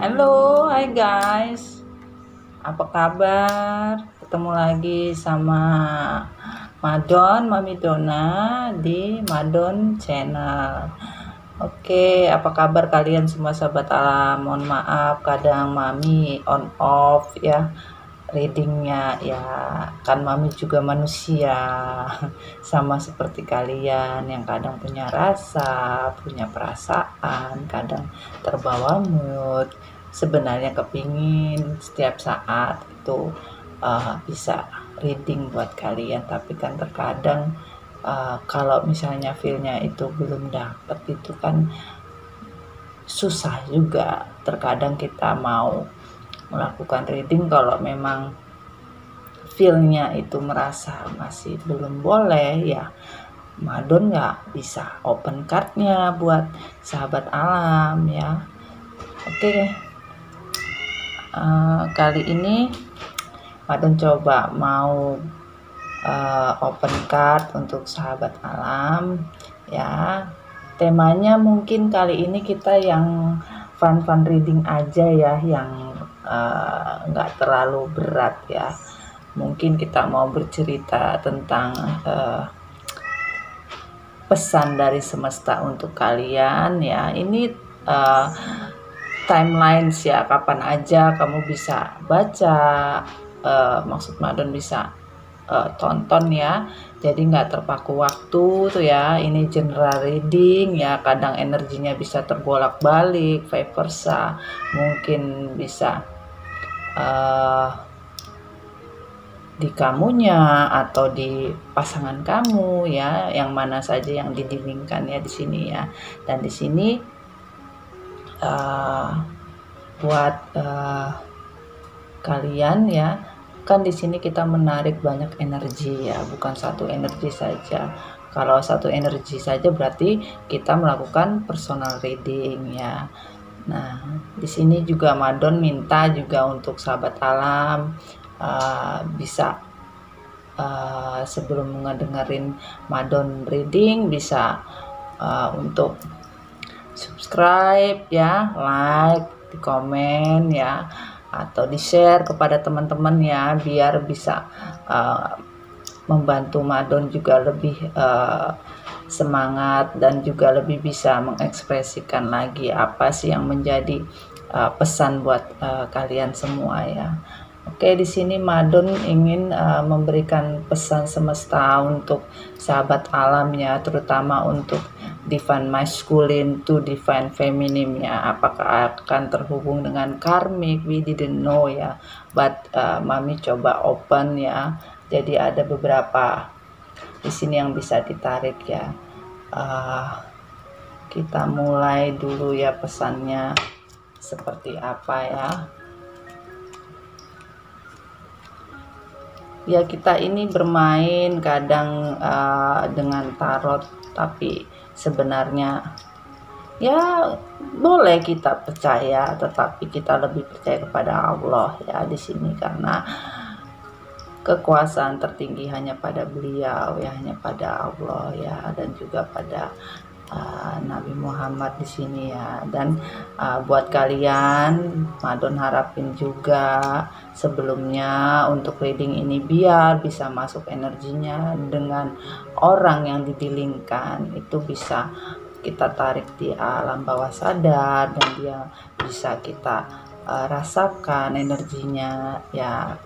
Halo, hai guys. Apa kabar? Ketemu lagi sama Mami Dona di Madon Channel. Oke, apa kabar kalian semua sahabat alam? Mohon maaf kadang Mami on off ya readingnya ya, kan Mami juga manusia sama seperti kalian yang kadang punya rasa, punya perasaan, kadang terbawa mood. Sebenarnya kepingin setiap saat itu bisa reading buat kalian, tapi kan terkadang kalau misalnya feelnya itu belum dapet itu kan susah juga. Terkadang kita mau melakukan reading kalau memang feelnya itu merasa masih belum boleh ya, Madon nggak bisa open cardnya buat sahabat alam ya. Oke, kali ini Madon coba mau open card untuk sahabat alam ya. Temanya mungkin kali ini kita yang fun reading aja ya, yang nggak terlalu berat ya. Mungkin kita mau bercerita tentang pesan dari semesta untuk kalian ya. Ini timelines ya, kapan aja kamu bisa baca, maksud Madon bisa tonton ya, jadi nggak terpaku waktu tuh ya. Ini general reading ya, kadang energinya bisa terbolak-balik, vice versa, mungkin bisa di kamunya atau di pasangan kamu ya, yang mana saja yang didinginkan ya di sini ya. Dan di sini buat kalian ya, kan di sini kita menarik banyak energi ya, bukan satu energi saja. Kalau satu energi saja berarti kita melakukan personal reading ya. Nah, di sini juga Madon minta juga untuk sahabat alam bisa sebelum ngedengerin Madon reading bisa untuk subscribe ya, like, di komen ya, atau di share kepada teman-teman ya, biar bisa membantu Madon juga lebih semangat dan juga lebih bisa mengekspresikan lagi apa sih yang menjadi pesan buat kalian semua ya. Oke, di sini Madon ingin memberikan pesan semesta untuk sahabat alamnya, terutama untuk divine masculine to divine feminine ya. Apakah akan terhubung dengan karmic? We didn't know ya, but Mami coba open ya. Jadi ada beberapa di sini yang bisa ditarik ya. Kita mulai dulu ya, pesannya seperti apa ya. Ya, kita ini bermain kadang dengan tarot, tapi sebenarnya ya boleh kita percaya, tetapi kita lebih percaya kepada Allah ya di sini, karena kekuasaan tertinggi hanya pada beliau ya, hanya pada Allah ya, dan juga pada Nabi Muhammad di sini ya. Dan buat kalian, Madon harapin juga sebelumnya untuk reading ini biar bisa masuk energinya dengan orang yang didilingkan, itu bisa kita tarik di alam bawah sadar dan dia bisa kita rasakan energinya ya.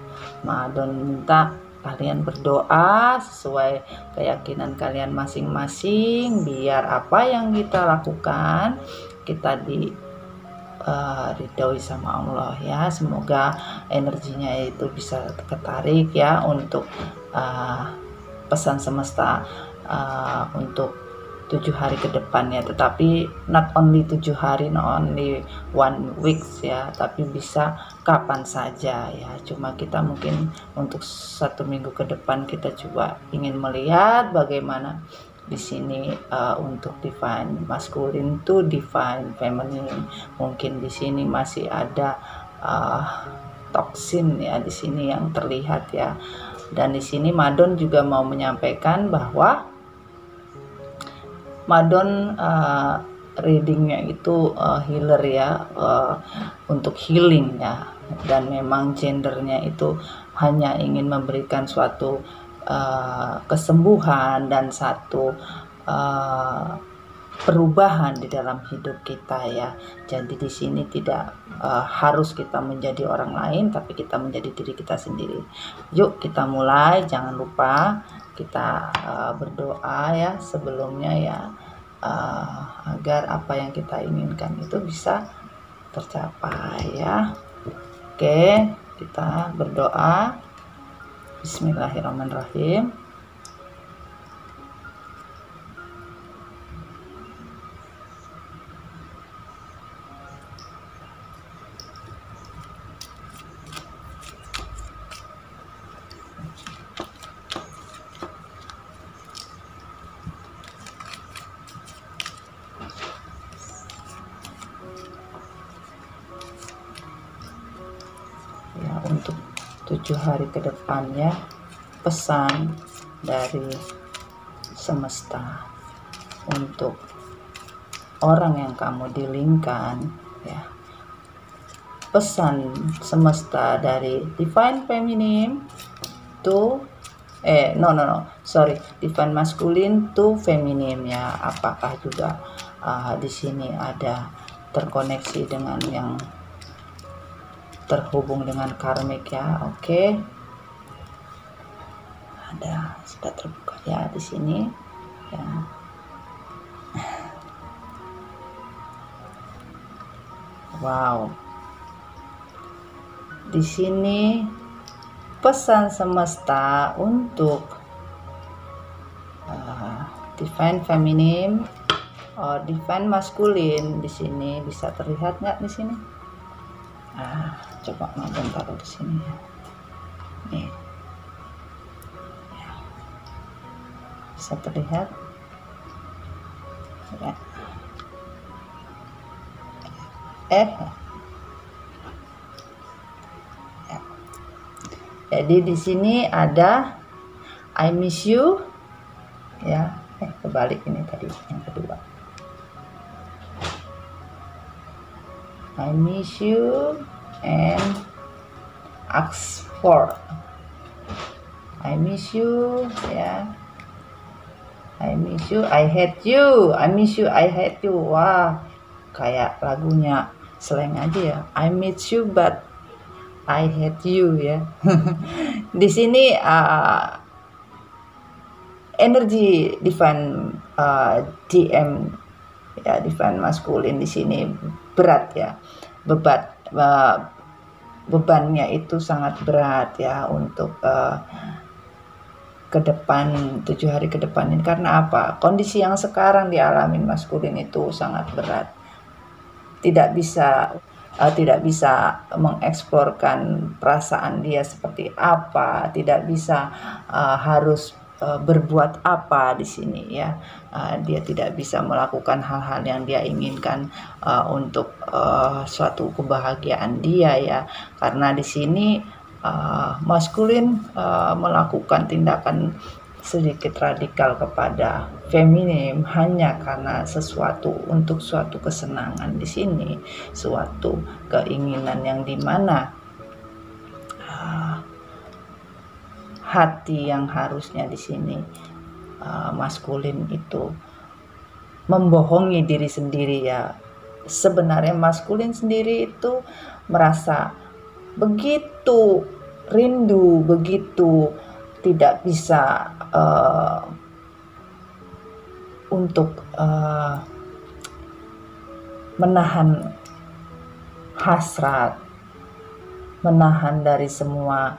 Madon minta kalian berdoa sesuai keyakinan kalian masing-masing, biar apa yang kita lakukan kita ridhoi sama Allah ya. Semoga energinya itu bisa ketarik ya untuk pesan semesta untuk 7 hari ke depannya, tetapi not only 7 hari, not only 1 week ya, tapi bisa kapan saja ya. Cuma kita mungkin untuk 1 minggu ke depan kita coba ingin melihat bagaimana di sini untuk divine masculine to divine feminine. Mungkin di sini masih ada toksin ya di sini yang terlihat ya. Dan di sini Madon juga mau menyampaikan bahwa Madon readingnya itu healer ya, untuk healing ya, dan memang gendernya itu hanya ingin memberikan suatu kesembuhan dan satu perubahan di dalam hidup kita ya. Jadi di sini tidak harus kita menjadi orang lain, tapi kita menjadi diri kita sendiri. Yuk kita mulai, jangan lupa kita berdoa ya sebelumnya ya, agar apa yang kita inginkan itu bisa tercapai ya. Oke, kita berdoa. Bismillahirrahmanirrahim. Ya, untuk 7 hari ke depan ya, pesan dari semesta untuk orang yang kamu dealingkan ya. Pesan semesta dari Divine Feminine to Divine Masculine to Feminine ya. Apakah juga di sini ada terkoneksi dengan yang terhubung dengan karmik ya. Oke. Ada sudah terbuka ya di sini ya. Wow. Di sini pesan semesta untuk Divine Feminine or Divine Masculine di sini bisa terlihat nggak di sini? Coba Madon taruh di sini ya. Nih. Ya. Bisa terlihat? Ya. Ya. Jadi di sini ada I miss you ya. Kebalik ini tadi yang kedua. I miss you and ask for. I miss you ya. I miss you, I hate you. I miss you, I hate you. Wah, kayak lagunya slang aja ya. I miss you but I hate you ya. Di sini energi divine DM ya, divine masculine di sini berat ya. Bebannya itu sangat berat ya untuk ke depan 7 hari ke depan ini. Karena apa? Kondisi yang sekarang dialami maskulin itu sangat berat. Tidak bisa mengeksplorkan perasaan dia seperti apa, tidak bisa harus berbuat apa di sini ya. Dia tidak bisa melakukan hal-hal yang dia inginkan untuk suatu kebahagiaan dia ya. Karena di sini maskulin melakukan tindakan sedikit radikal kepada feminim hanya karena sesuatu untuk suatu kesenangan di sini, suatu keinginan yang dimana hati yang harusnya di sini maskulin itu membohongi diri sendiri ya. Sebenarnya maskulin sendiri itu merasa begitu rindu, begitu tidak bisa untuk menahan hasrat, menahan dari semua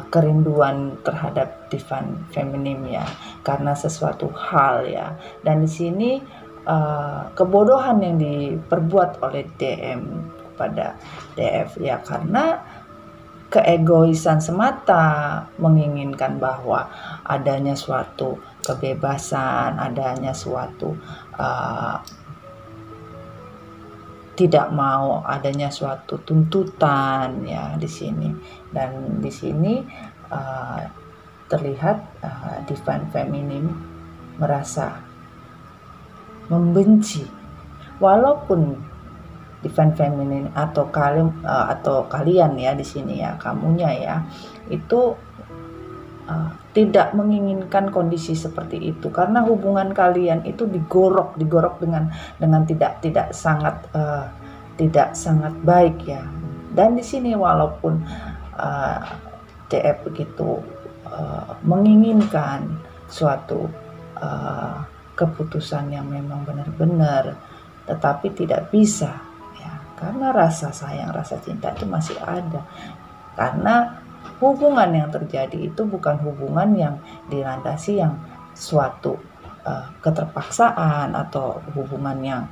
kerinduan terhadap divine feminine ya, karena sesuatu hal ya. Dan di sini kebodohan yang diperbuat oleh DM kepada DF ya, karena keegoisan semata menginginkan bahwa adanya suatu kebebasan, adanya suatu tidak mau adanya suatu tuntutan ya di sini. Dan di sini terlihat divine feminine merasa membenci walaupun divine feminine atau kalian ya di sini ya, kamunya ya, itu tidak menginginkan kondisi seperti itu, karena hubungan kalian itu digorok dengan tidak sangat baik ya. Dan di sini walaupun TF begitu menginginkan suatu keputusan yang memang benar-benar, tetapi tidak bisa ya, karena rasa sayang, rasa cinta itu masih ada. Karena hubungan yang terjadi itu bukan hubungan yang dilandasi yang suatu keterpaksaan atau hubungan yang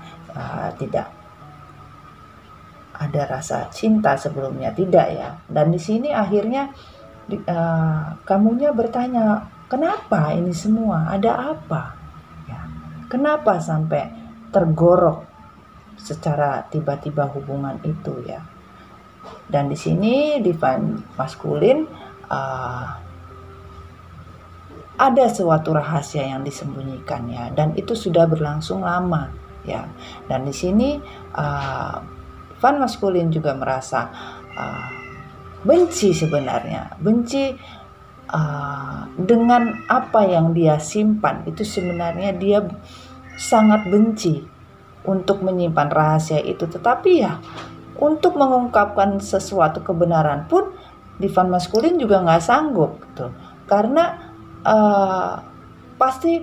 tidak ada rasa cinta sebelumnya, tidak ya. Dan di sini akhirnya kamunya bertanya, kenapa ini semua, ada apa ya, kenapa sampai tergorok secara tiba-tiba hubungan itu ya. Dan di sini divine maskulin ada suatu rahasia yang disembunyikan ya, dan itu sudah berlangsung lama ya. Dan di sini divine maskulin juga merasa benci sebenarnya, dengan apa yang dia simpan. Itu sebenarnya dia sangat benci untuk menyimpan rahasia itu, tetapi ya untuk mengungkapkan sesuatu kebenaran pun divine maskulin juga nggak sanggup gitu. Karena pasti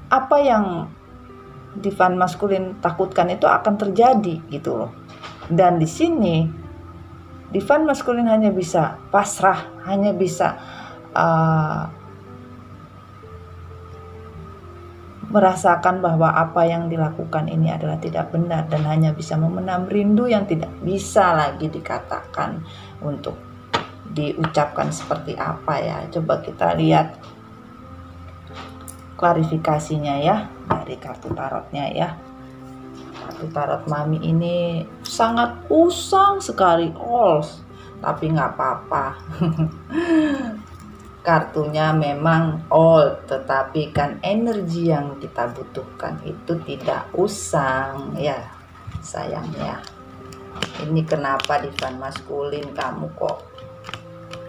apa yang divine maskulin takutkan itu akan terjadi gitu loh. Dan di sini divine maskulin hanya bisa pasrah, hanya bisa merasakan bahwa apa yang dilakukan ini adalah tidak benar, dan hanya bisa memendam rindu yang tidak bisa lagi dikatakan untuk diucapkan seperti apa ya. Coba kita lihat klarifikasinya ya dari kartu tarotnya ya. Kartu tarot mami ini sangat usang sekali, tapi nggak apa-apa. Kartunya memang old, tetapi kan energi yang kita butuhkan itu tidak usang ya sayangnya. Ini kenapa divine maskulin kamu kok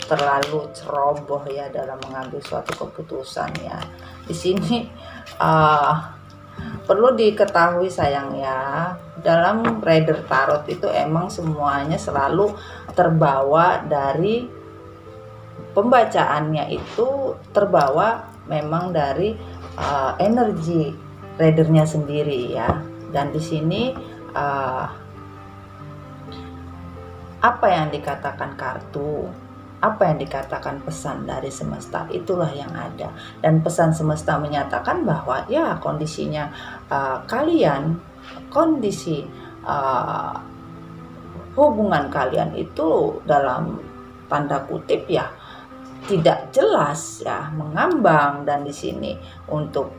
terlalu ceroboh ya dalam mengambil suatu keputusan ya. Di sini perlu diketahui sayang ya, dalam reader tarot itu emang semuanya selalu terbawa dari pembacaannya, itu terbawa memang dari energi readernya sendiri ya. Dan di sini apa yang dikatakan kartu, apa yang dikatakan pesan dari semesta, itulah yang ada. Dan pesan semesta menyatakan bahwa ya kondisinya kalian, kondisi hubungan kalian itu dalam tanda kutip ya tidak jelas ya, mengambang. Dan di sini untuk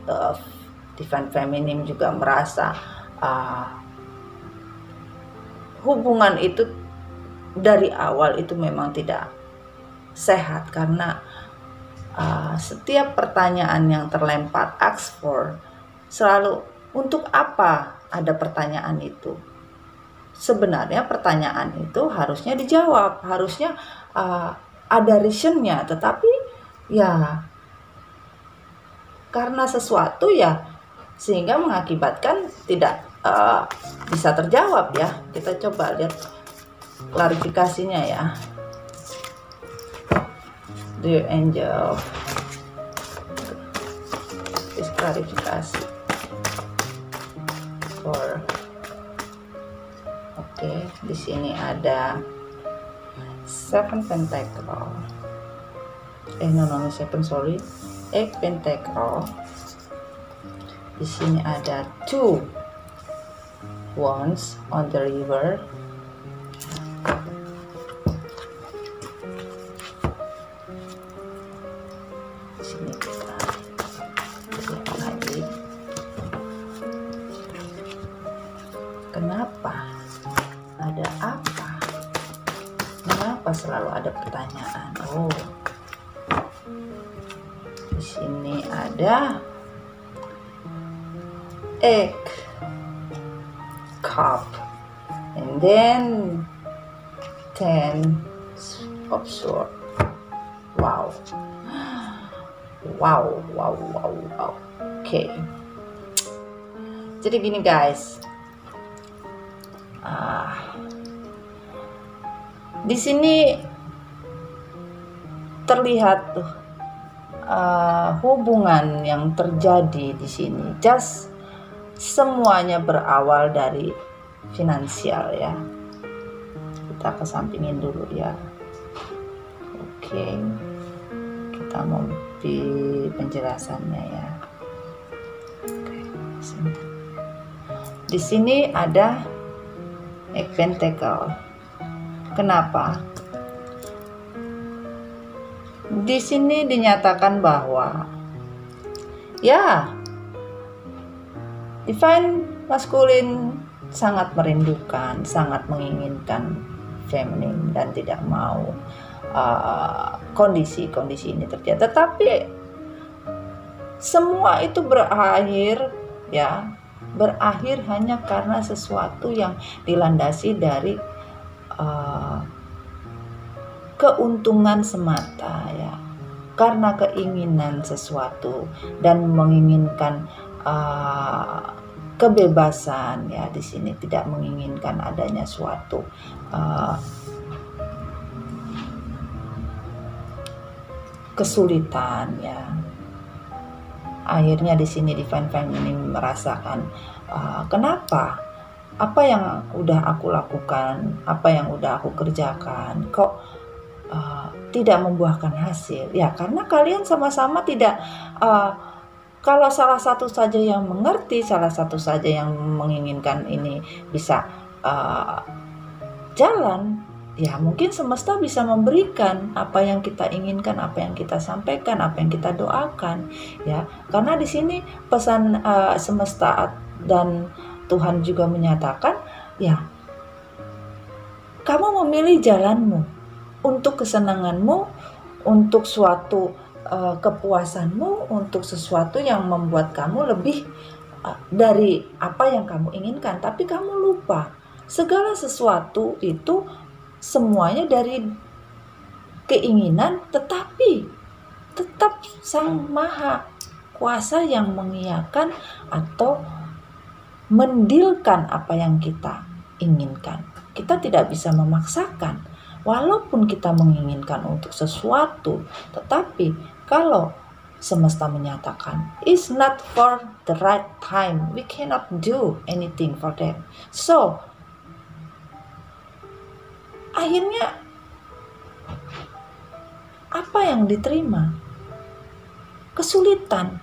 divine feminine juga merasa hubungan itu dari awal itu memang tidak sehat, karena setiap pertanyaan yang terlempar, ask for, selalu untuk apa ada pertanyaan itu. Sebenarnya pertanyaan itu harusnya dijawab, harusnya ada reasonnya, tetapi ya karena sesuatu ya sehingga mengakibatkan tidak bisa terjawab ya. Kita coba lihat klarifikasinya ya. Dear Angel, please klarifikasi for di sini ada Seven Pentacle. Eight Pentacle. Di sini ada Two Wands on the river. Di sini kita lihat lagi. Kenapa? Ada apa? Kenapa selalu ada pertanyaan? Di sini ada egg cup, and then 10 of sword. Wow. Oke. Jadi gini guys, di sini terlihat hubungan yang terjadi di sini. Just semuanya berawal dari finansial ya. Kita kesampingin dulu ya. Oke. Kita mau di penjelasannya ya. Oke, di sini ada Eight Pentacle. Kenapa? Di sini dinyatakan bahwa ya, divine masculine sangat merindukan, sangat menginginkan feminine dan tidak mau kondisi-kondisi ini terjadi. Tetapi semua itu berakhir hanya karena sesuatu yang dilandasi dari keuntungan semata ya, karena keinginan sesuatu dan menginginkan kebebasan ya. Di sini tidak menginginkan adanya suatu kesulitan ya. Akhirnya di sini Divine Feminine merasakan kenapa apa yang udah aku lakukan, apa yang udah aku kerjakan kok tidak membuahkan hasil ya, karena kalian sama-sama tidak kalau salah satu saja yang mengerti, salah satu saja yang menginginkan ini bisa jalan, ya mungkin semesta bisa memberikan apa yang kita inginkan, apa yang kita sampaikan, apa yang kita doakan ya. Karena di sini pesan semesta dan Tuhan juga menyatakan ya, kamu memilih jalanmu untuk kesenanganmu, untuk suatu kepuasanmu, untuk sesuatu yang membuat kamu lebih dari apa yang kamu inginkan. Tapi kamu lupa segala sesuatu itu semuanya dari keinginan, tetapi tetap Sang Maha Kuasa yang mengiyakan atau mendilkan apa yang kita inginkan. Kita tidak bisa memaksakan, walaupun kita menginginkan untuk sesuatu, tetapi kalau semesta menyatakan it's not for the right time, we cannot do anything for them. So akhirnya apa yang diterima? Kesulitan.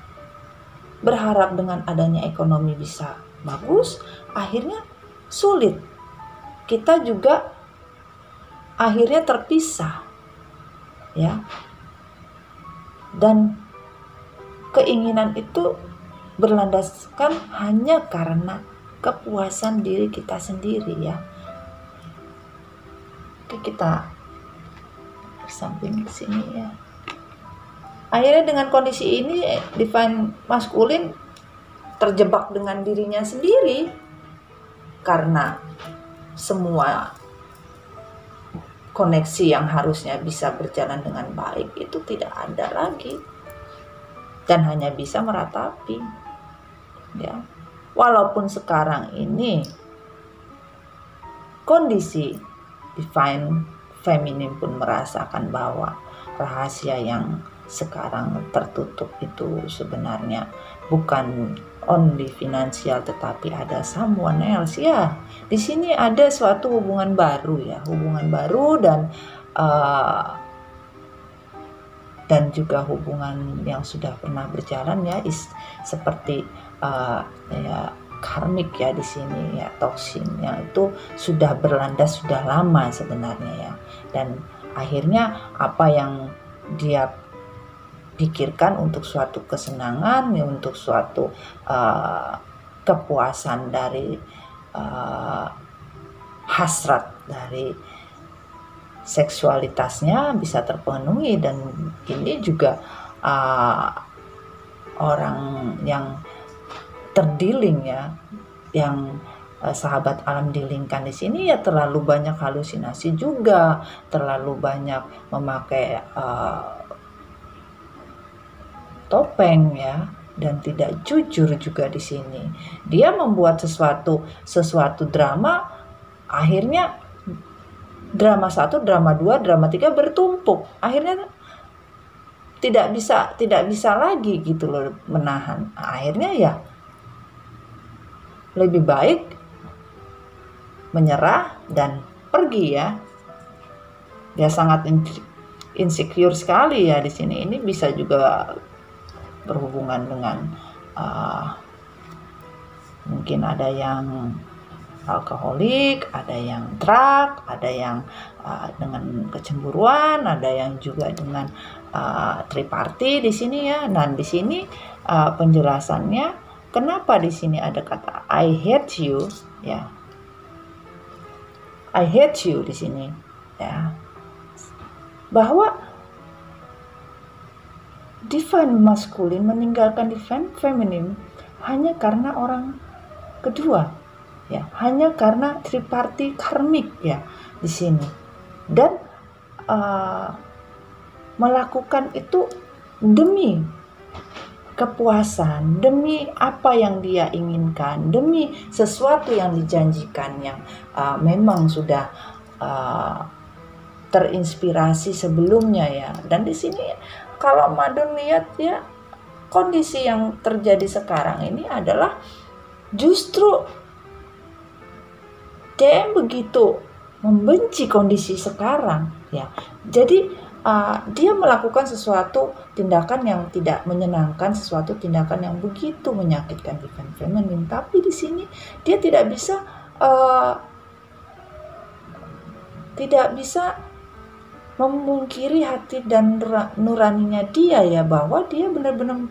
Berharap dengan adanya ekonomi bisa bagus, akhirnya sulit. Kita juga akhirnya terpisah. Ya. Dan keinginan itu berlandaskan hanya karena kepuasan diri kita sendiri ya. Kita bersamping di sini ya. Akhirnya dengan kondisi ini Divine Masculine terjebak dengan dirinya sendiri karena semua koneksi yang harusnya bisa berjalan dengan baik itu tidak ada lagi dan hanya bisa meratapi ya. Walaupun sekarang ini kondisi Divine Feminine pun merasakan bahwa rahasia yang sekarang tertutup itu sebenarnya bukan only finansial, tetapi ada someone else ya. Di sini ada suatu hubungan baru ya, hubungan baru dan juga hubungan yang sudah pernah berjalan ya, seperti ya karmik ya di sini ya, toksin yang itu sudah berlandas sudah lama sebenarnya ya, dan akhirnya apa yang dia pikirkan untuk suatu kesenangan ya, untuk suatu kepuasan dari hasrat dari seksualitasnya bisa terpenuhi, dan ini juga orang yang terdealing ya, yang sahabat alam di Lingkan di sini ya terlalu banyak halusinasi juga, terlalu banyak memakai topeng ya, dan tidak jujur juga di sini. Dia membuat sesuatu drama, akhirnya drama 1, drama 2, drama 3 bertumpuk. Akhirnya tidak bisa lagi gitu loh menahan. Akhirnya ya lebih baik menyerah dan pergi ya. Dia sangat insecure sekali ya di sini. Ini bisa juga berhubungan dengan mungkin ada yang alkoholik, ada yang drug, ada yang dengan kecemburuan, ada yang juga dengan triparty di sini ya. Dan di sini penjelasannya kenapa di sini ada kata I hate you ya. I hate you di sini ya. Bahwa divine masculine meninggalkan divine feminine hanya karena orang kedua ya, hanya karena triparty karmik ya di sini, dan melakukan itu demi kepuasan, demi apa yang dia inginkan, demi sesuatu yang dijanjikan yang memang sudah terinspirasi sebelumnya ya. Dan di sini kalau Madon lihat ya, kondisi yang terjadi sekarang ini adalah justru dia begitu membenci kondisi sekarang ya. Jadi dia melakukan sesuatu tindakan yang tidak menyenangkan, sesuatu tindakan yang begitu menyakitkan divine feminine. Tapi di sini dia tidak bisa memungkiri hati dan nuraninya dia ya, bahwa dia benar-benar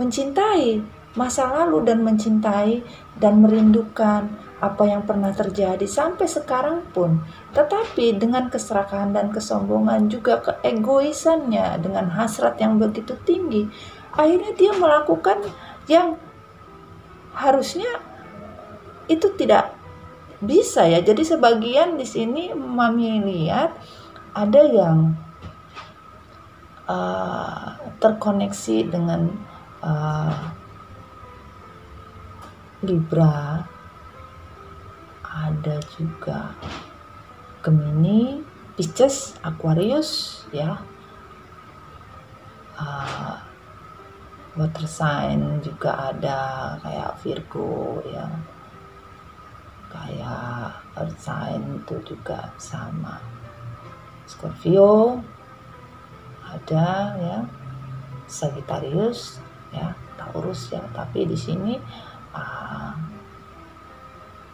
mencintai masa lalu dan mencintai dan merindukan apa yang pernah terjadi sampai sekarang pun. Tetapi dengan keserakahan dan kesombongan, juga keegoisannya, dengan hasrat yang begitu tinggi, akhirnya dia melakukan yang harusnya itu tidak bisa ya. Jadi sebagian di sini Mami lihat ada yang terkoneksi dengan Libra, ada juga Gemini, Pisces, Aquarius ya, water sign juga ada kayak Virgo ya, kayak earth sign itu juga sama, Scorpio ada ya, Sagittarius ya, Taurus ya. Tapi di sini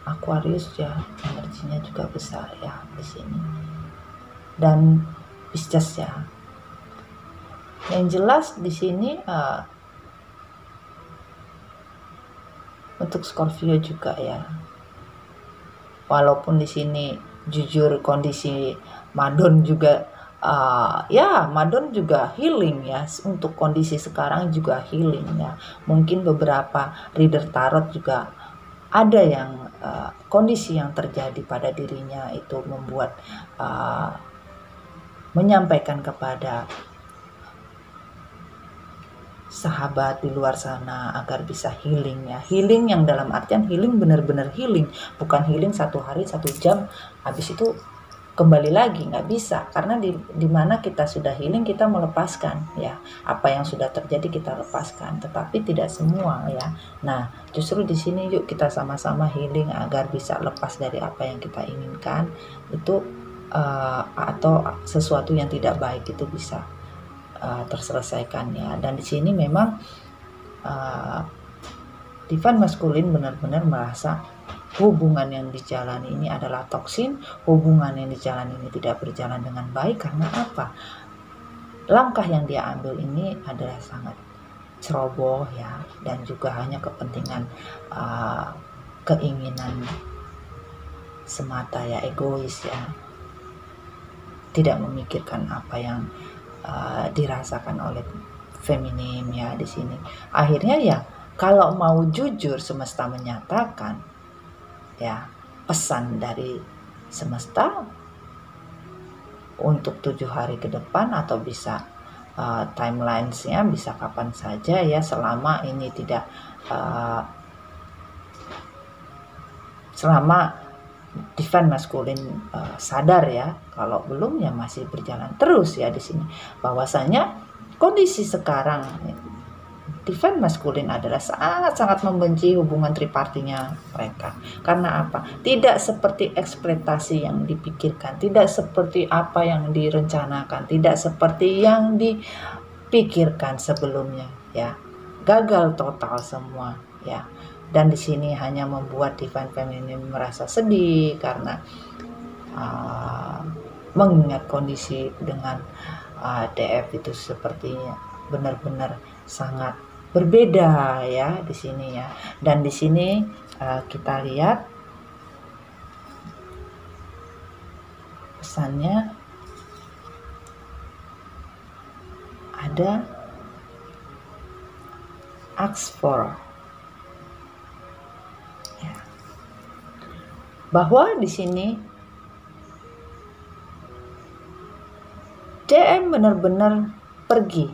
Aquarius ya, energinya juga besar ya di sini, dan Pisces ya. Yang jelas di sini untuk Scorpio juga ya. Walaupun di sini jujur kondisi Madon juga Madon juga healing ya, untuk kondisi sekarang juga healing ya. Mungkin beberapa reader tarot juga ada yang kondisi yang terjadi pada dirinya itu membuat menyampaikan kepada sahabat di luar sana agar bisa healing ya. Healing yang dalam artian healing benar-benar healing, bukan healing 1 hari 1 jam habis itu kembali lagi, nggak bisa. Karena di mana kita sudah healing, kita melepaskan ya, apa yang sudah terjadi kita lepaskan, tetapi tidak semua ya. Nah justru di sini yuk kita sama-sama healing agar bisa lepas dari apa yang kita inginkan itu, atau sesuatu yang tidak baik itu bisa terselesaikan ya. Dan di sini memang divine masculine benar-benar merasa hubungan yang dijalani ini adalah toksin, hubungan yang dijalani ini tidak berjalan dengan baik. Karena apa? Langkah yang dia ambil ini adalah sangat ceroboh ya, dan juga hanya kepentingan keinginan semata ya, egois ya, tidak memikirkan apa yang dirasakan oleh feminim ya di sini. Akhirnya ya kalau mau jujur, semesta menyatakan ya, pesan dari semesta untuk 7 hari ke depan, atau bisa timelines-nya bisa kapan saja ya, selama ini tidak selama divine maskulin sadar ya. Kalau belum ya masih berjalan terus ya di sini. Bahwasanya kondisi sekarang divine maskulin adalah sangat-sangat membenci hubungan tripartinya mereka. Karena apa? Tidak seperti ekspektasi yang dipikirkan, tidak seperti apa yang direncanakan, tidak seperti yang dipikirkan sebelumnya ya. Gagal total semua ya. Dan di sini hanya membuat divine feminine merasa sedih karena mengingat kondisi dengan DF itu sepertinya benar-benar sangat berbeda ya di sini ya. Dan di sini kita lihat pesannya ada ask for ya. Bahwa di sini DM benar-benar pergi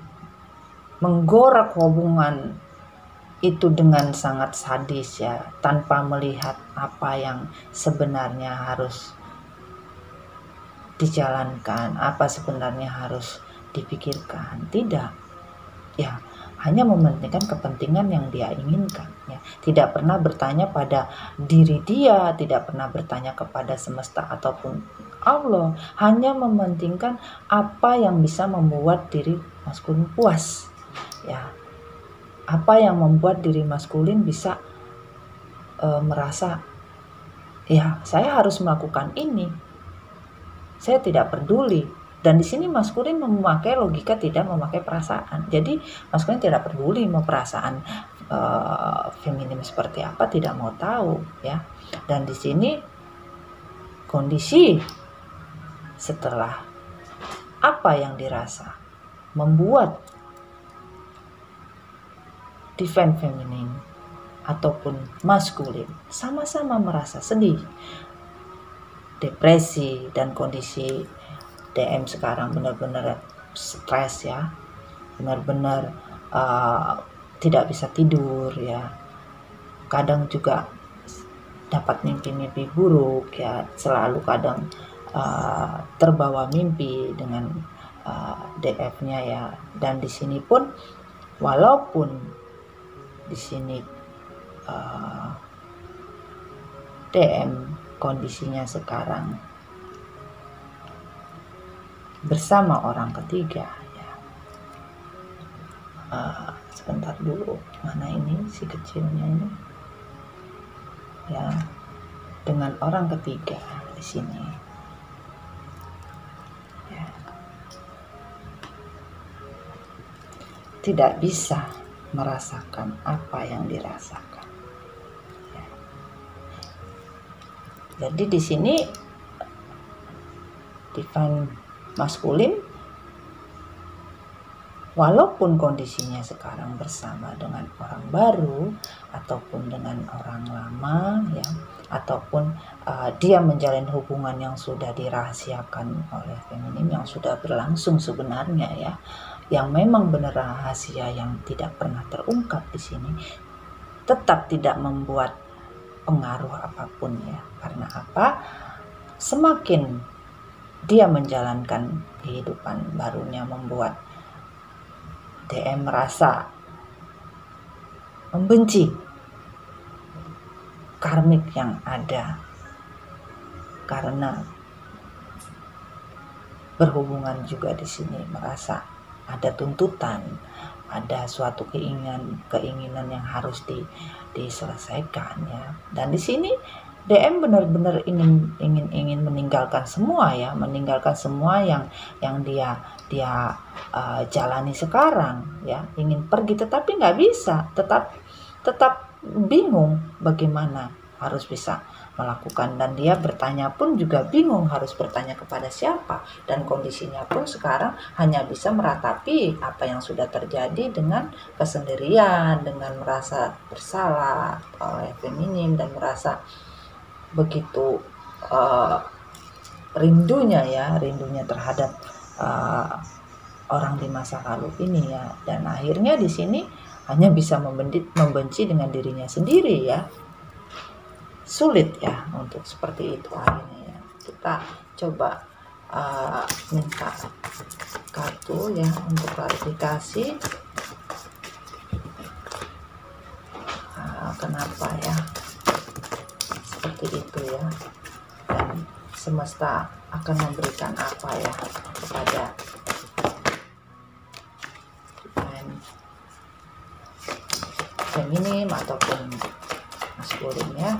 menggorak hubungan itu dengan sangat sadis ya, tanpa melihat apa yang sebenarnya harus dijalankan, apa sebenarnya harus dipikirkan. Tidak ya, hanya mementingkan kepentingan yang dia inginkan ya. Tidak pernah bertanya pada diri dia, tidak pernah bertanya kepada semesta ataupun Allah, hanya mementingkan apa yang bisa membuat diri maskulin puas ya, apa yang membuat diri maskulin bisa merasa ya saya harus melakukan ini, saya tidak peduli. Dan di sini maskulin memakai logika, tidak memakai perasaan. Jadi maskulin tidak peduli mau perasaan feminim seperti apa, tidak mau tahu ya. Dan di sini kondisi setelah apa yang dirasa membuat divine feminine ataupun maskulin sama-sama merasa sedih, depresi, dan kondisi DM sekarang benar-benar stres ya, benar-benar tidak bisa tidur ya, kadang juga dapat mimpi-mimpi buruk ya, selalu kadang terbawa mimpi dengan DF-nya ya. Dan di sini pun walaupun di sini DM kondisinya sekarang bersama orang ketiga ya. Sebentar dulu, mana ini si kecilnya ini ya, dengan orang ketiga di sini ya. Tidak bisa merasakan apa yang dirasakan ya. Jadi di sini divine maskulin walaupun kondisinya sekarang bersama dengan orang baru ataupun dengan orang lama ya, ataupun dia menjalin hubungan yang sudah dirahasiakan oleh feminim, yang sudah berlangsung sebenarnya ya, yang memang benar rahasia yang tidak pernah terungkap di sini, tetap tidak membuat pengaruh apapun ya. Karena apa? Semakin dia menjalankan kehidupan barunya, membuat DM merasa membenci karmik yang ada, karena berhubungan juga di sini merasa ada tuntutan, ada suatu keinginan yang harus diselesaikan ya. Dan di sini DM benar-benar ingin meninggalkan semua ya, meninggalkan semua yang dia jalani sekarang ya, ingin pergi tetapi nggak bisa, tetap bingung bagaimana harus bisa melakukan. Dan dia bertanya pun juga bingung harus bertanya kepada siapa, dan kondisinya pun sekarang hanya bisa meratapi apa yang sudah terjadi dengan kesendirian, dengan merasa bersalah oleh feminim, dan merasa begitu rindunya terhadap orang di masa lalu ini ya, dan akhirnya di sini hanya bisa membenci dengan dirinya sendiri ya. Sulit ya untuk seperti itu akhirnya ya. Kita coba minta kartu ya untuk klarifikasi kenapa ya seperti itu ya, dan semesta akan memberikan apa ya kepada feminim ataupun maskulin ya,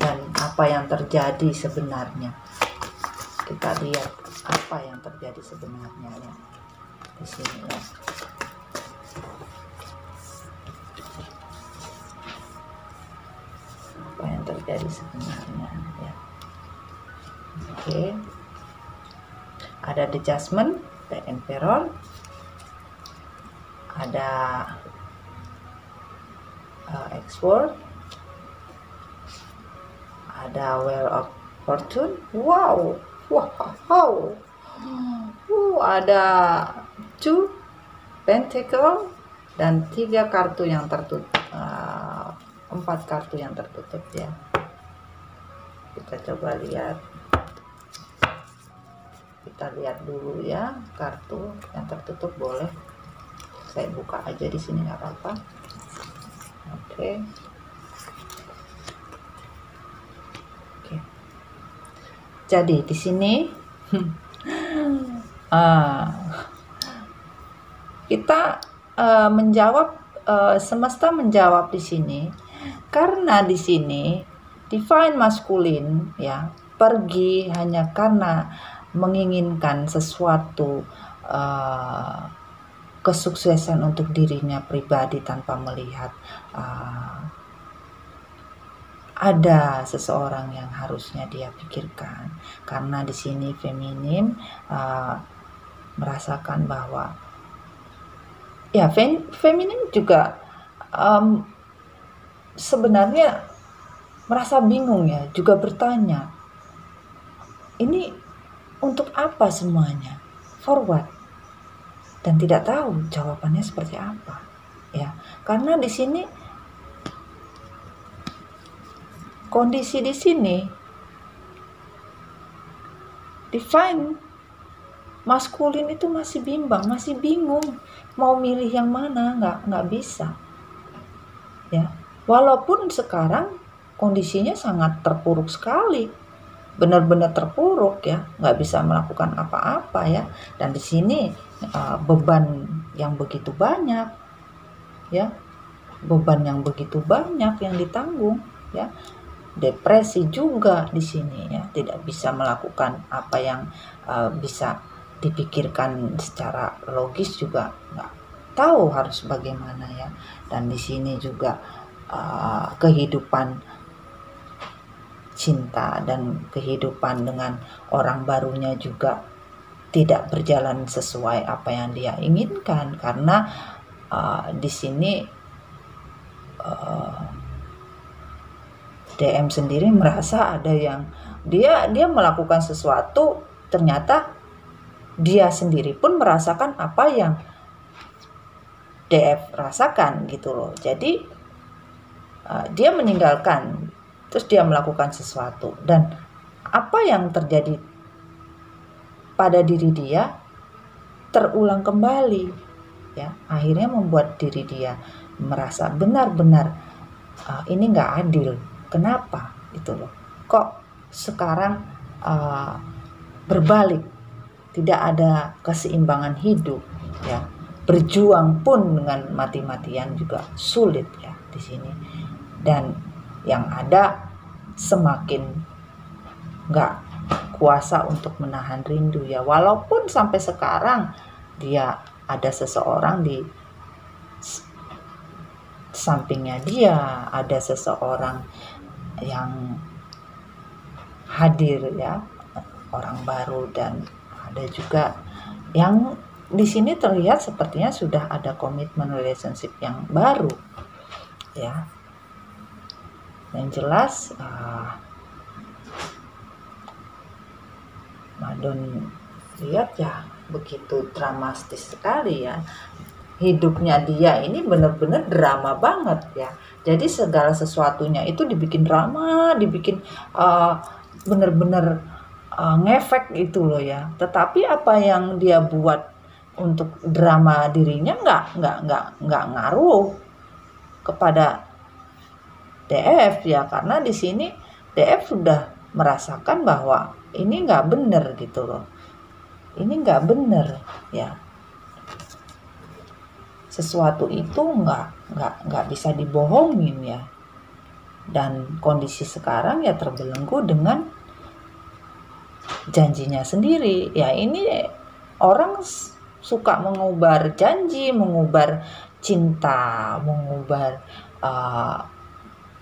dan apa yang terjadi sebenarnya. Kita lihat apa yang terjadi sebenarnya ya di sini ya. Apa yang terjadi sebenarnya ya. Oke. Ada The Judgment, The Emperor. Ada Export. Ada Wheel of Fortune. Wow. Ada 2 Pentacle dan 3 kartu yang tertutup, 4 kartu yang tertutup ya. Kita coba lihat. Kita lihat dulu ya kartu yang tertutup, boleh saya buka aja di sini nggak apa-apa. Oke. Jadi di sini kita menjawab, semesta menjawab di sini karena di sini divine masculine ya pergi hanya karena menginginkan sesuatu kesuksesan untuk dirinya pribadi tanpa melihat ada seseorang yang harusnya dia pikirkan. Karena di sini feminim merasakan bahwa ya feminim juga sebenarnya merasa bingung ya, juga bertanya, ini untuk apa semuanya, for what, dan tidak tahu jawabannya seperti apa ya. Karena di sini kondisi di sini divine maskulin itu masih bimbang, masih bingung mau milih yang mana, nggak bisa ya. Walaupun sekarang kondisinya sangat terpuruk sekali, benar-benar terpuruk ya, nggak bisa melakukan apa-apa ya. Dan di sini beban yang begitu banyak ya, beban yang begitu banyak yang ditanggung ya. Depresi juga di sini ya, tidak bisa melakukan apa yang bisa dipikirkan secara logis, juga nggak tahu harus bagaimana ya. Dan di sini juga kehidupan cinta dan kehidupan dengan orang barunya juga tidak berjalan sesuai apa yang dia inginkan, karena di sini DM sendiri merasa ada yang dia melakukan sesuatu, ternyata dia sendiri pun merasakan apa yang DF rasakan gitu loh. Jadi dia meninggalkan, terus dia melakukan sesuatu, dan apa yang terjadi pada diri dia terulang kembali ya. Akhirnya membuat diri dia merasa benar-benar ini nggak adil. Kenapa itu loh, kok sekarang berbalik, tidak ada keseimbangan hidup ya. Berjuang pun dengan mati-matian juga sulit ya di sini, dan yang ada semakin nggak kuasa untuk menahan rindu ya. Walaupun sampai sekarang dia ada seseorang di sampingnya, dia ada seseorang yang hadir ya, orang baru, dan ada juga yang di sini terlihat sepertinya sudah ada komitmen relationship yang baru ya. Yang jelas Madon lihat ya begitu dramatis sekali ya. Hidupnya dia ini benar-benar drama banget ya. Jadi segala sesuatunya itu dibikin drama, dibikin benar-benar ngefek itu loh ya. Tetapi apa yang dia buat untuk drama dirinya nggak ngaruh kepada DF ya, karena di sini DF sudah merasakan bahwa ini nggak bener gitu loh. Ini nggak bener ya. Sesuatu itu nggak bisa dibohongin ya. Dan kondisi sekarang ya terbelenggu dengan janjinya sendiri. Ya ini orang suka mengubar janji, mengubar cinta, mengubar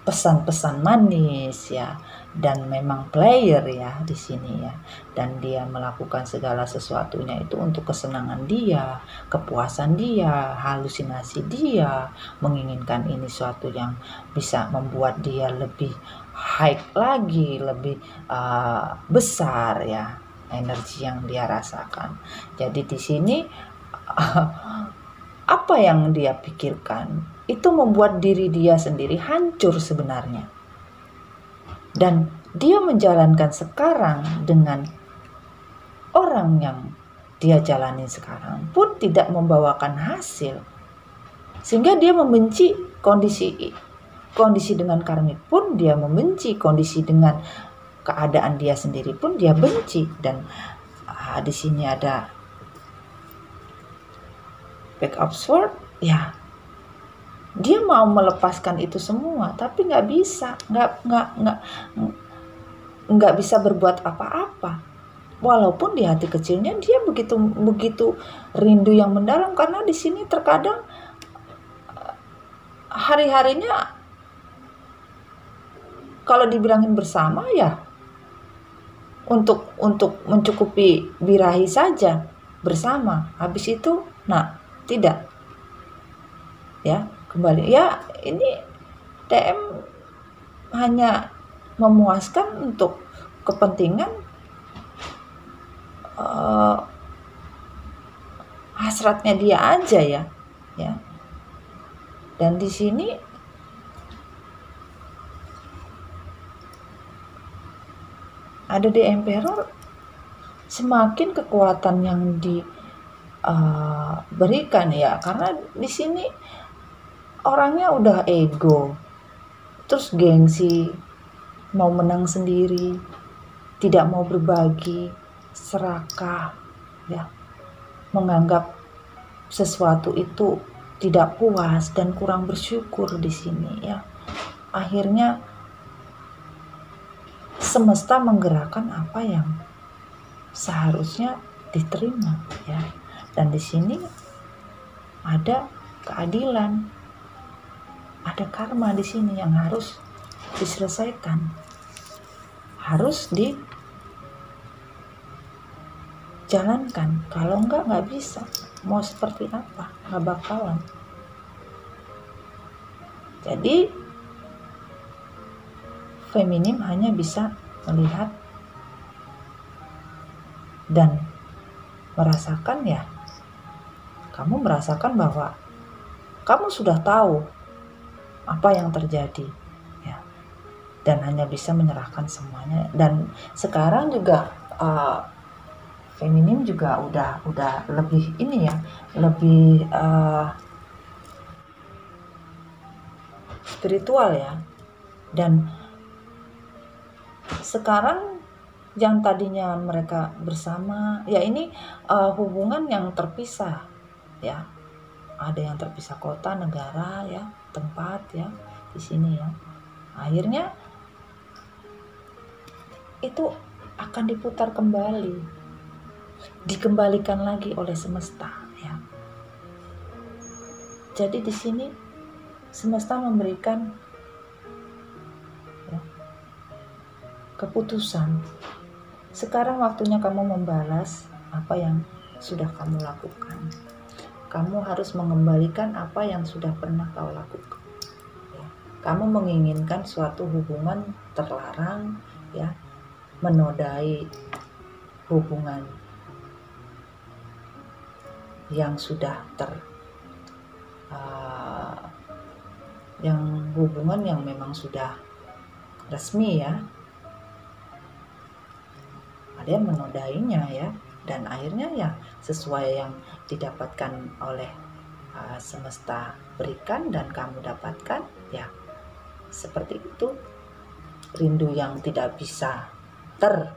pesan-pesan manis ya. Dan memang player ya di sini ya, dan dia melakukan segala sesuatunya itu untuk kesenangan dia, kepuasan dia, halusinasi dia, menginginkan ini suatu yang bisa membuat dia lebih high lagi, lebih besar ya energi yang dia rasakan. Jadi di sini apa yang dia pikirkan itu membuat diri dia sendiri hancur sebenarnya. Dan dia menjalankan sekarang dengan orang yang dia jalani sekarang pun tidak membawakan hasil. Sehingga dia membenci kondisi dengan karmik pun dia membenci, kondisi dengan keadaan dia sendiri pun dia benci. Dan di sini ada Page of Swords ya. Dia mau melepaskan itu semua, tapi nggak bisa, nggak bisa berbuat apa-apa. Walaupun di hati kecilnya dia begitu rindu yang mendalam, karena di sini terkadang hari-harinya kalau dibilangin bersama ya untuk mencukupi birahi saja bersama. Habis itu, tidak ya. Kembali ya, ini DM hanya memuaskan untuk kepentingan hasratnya dia aja ya. Dan di sini ada The Emperor, semakin kekuatan yang diberikan ya, karena di sini orangnya udah ego, terus gengsi, mau menang sendiri, tidak mau berbagi, serakah, ya, menganggap sesuatu itu tidak puas dan kurang bersyukur di sini ya. Akhirnya semesta menggerakkan apa yang seharusnya diterima ya. Dan di sini ada keadilan. Ada karma di sini yang harus diselesaikan, harus dijalankan. Kalau nggak bisa. Mau seperti apa? Nggak bakalan. Jadi feminim hanya bisa melihat dan merasakan ya. Kamu merasakan bahwa kamu sudah tahu apa yang terjadi ya, dan hanya bisa menyerahkan semuanya. Dan sekarang juga feminim juga udah lebih ini ya, lebih spiritual ya. Dan sekarang yang tadinya mereka bersama ya, ini hubungan yang terpisah ya. Ada yang terpisah kota, negara ya, tempat ya di sini ya. Akhirnya itu akan diputar kembali, dikembalikan lagi oleh semesta ya. Jadi di sini semesta memberikan ya, keputusan. Sekarang waktunya kamu membalas apa yang sudah kamu lakukan. Kamu harus mengembalikan apa yang sudah pernah kau lakukan ya. Kamu menginginkan suatu hubungan terlarang ya, menodai hubungan yang sudah hubungan yang memang sudah resmi ya, ada yang menodainya ya, dan akhirnya ya sesuai yang didapatkan oleh semesta berikan dan kamu dapatkan ya, seperti itu. Rindu yang tidak bisa terbayar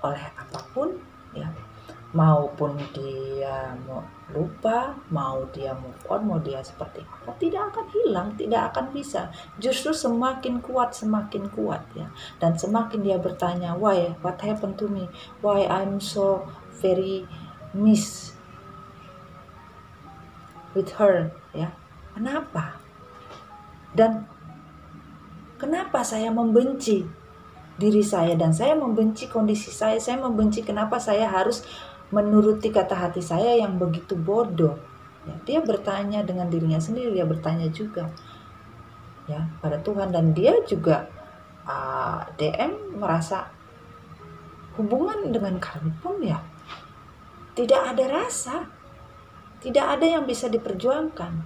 oleh apapun ya, maupun dia mau lupa, mau dia move on, mau dia seperti apa, tidak akan hilang, tidak akan bisa. Justru semakin kuat ya. Dan semakin dia bertanya, why, what happened to me, why I'm so very miss with her ya, kenapa, dan kenapa saya membenci diri saya, dan saya membenci kondisi saya membenci kenapa saya harus menuruti kata hati saya yang begitu bodoh ya. Dia bertanya dengan dirinya sendiri, dia bertanya juga ya pada Tuhan, dan dia juga DM merasa hubungan dengan kami pun ya tidak ada rasa, tidak ada yang bisa diperjuangkan,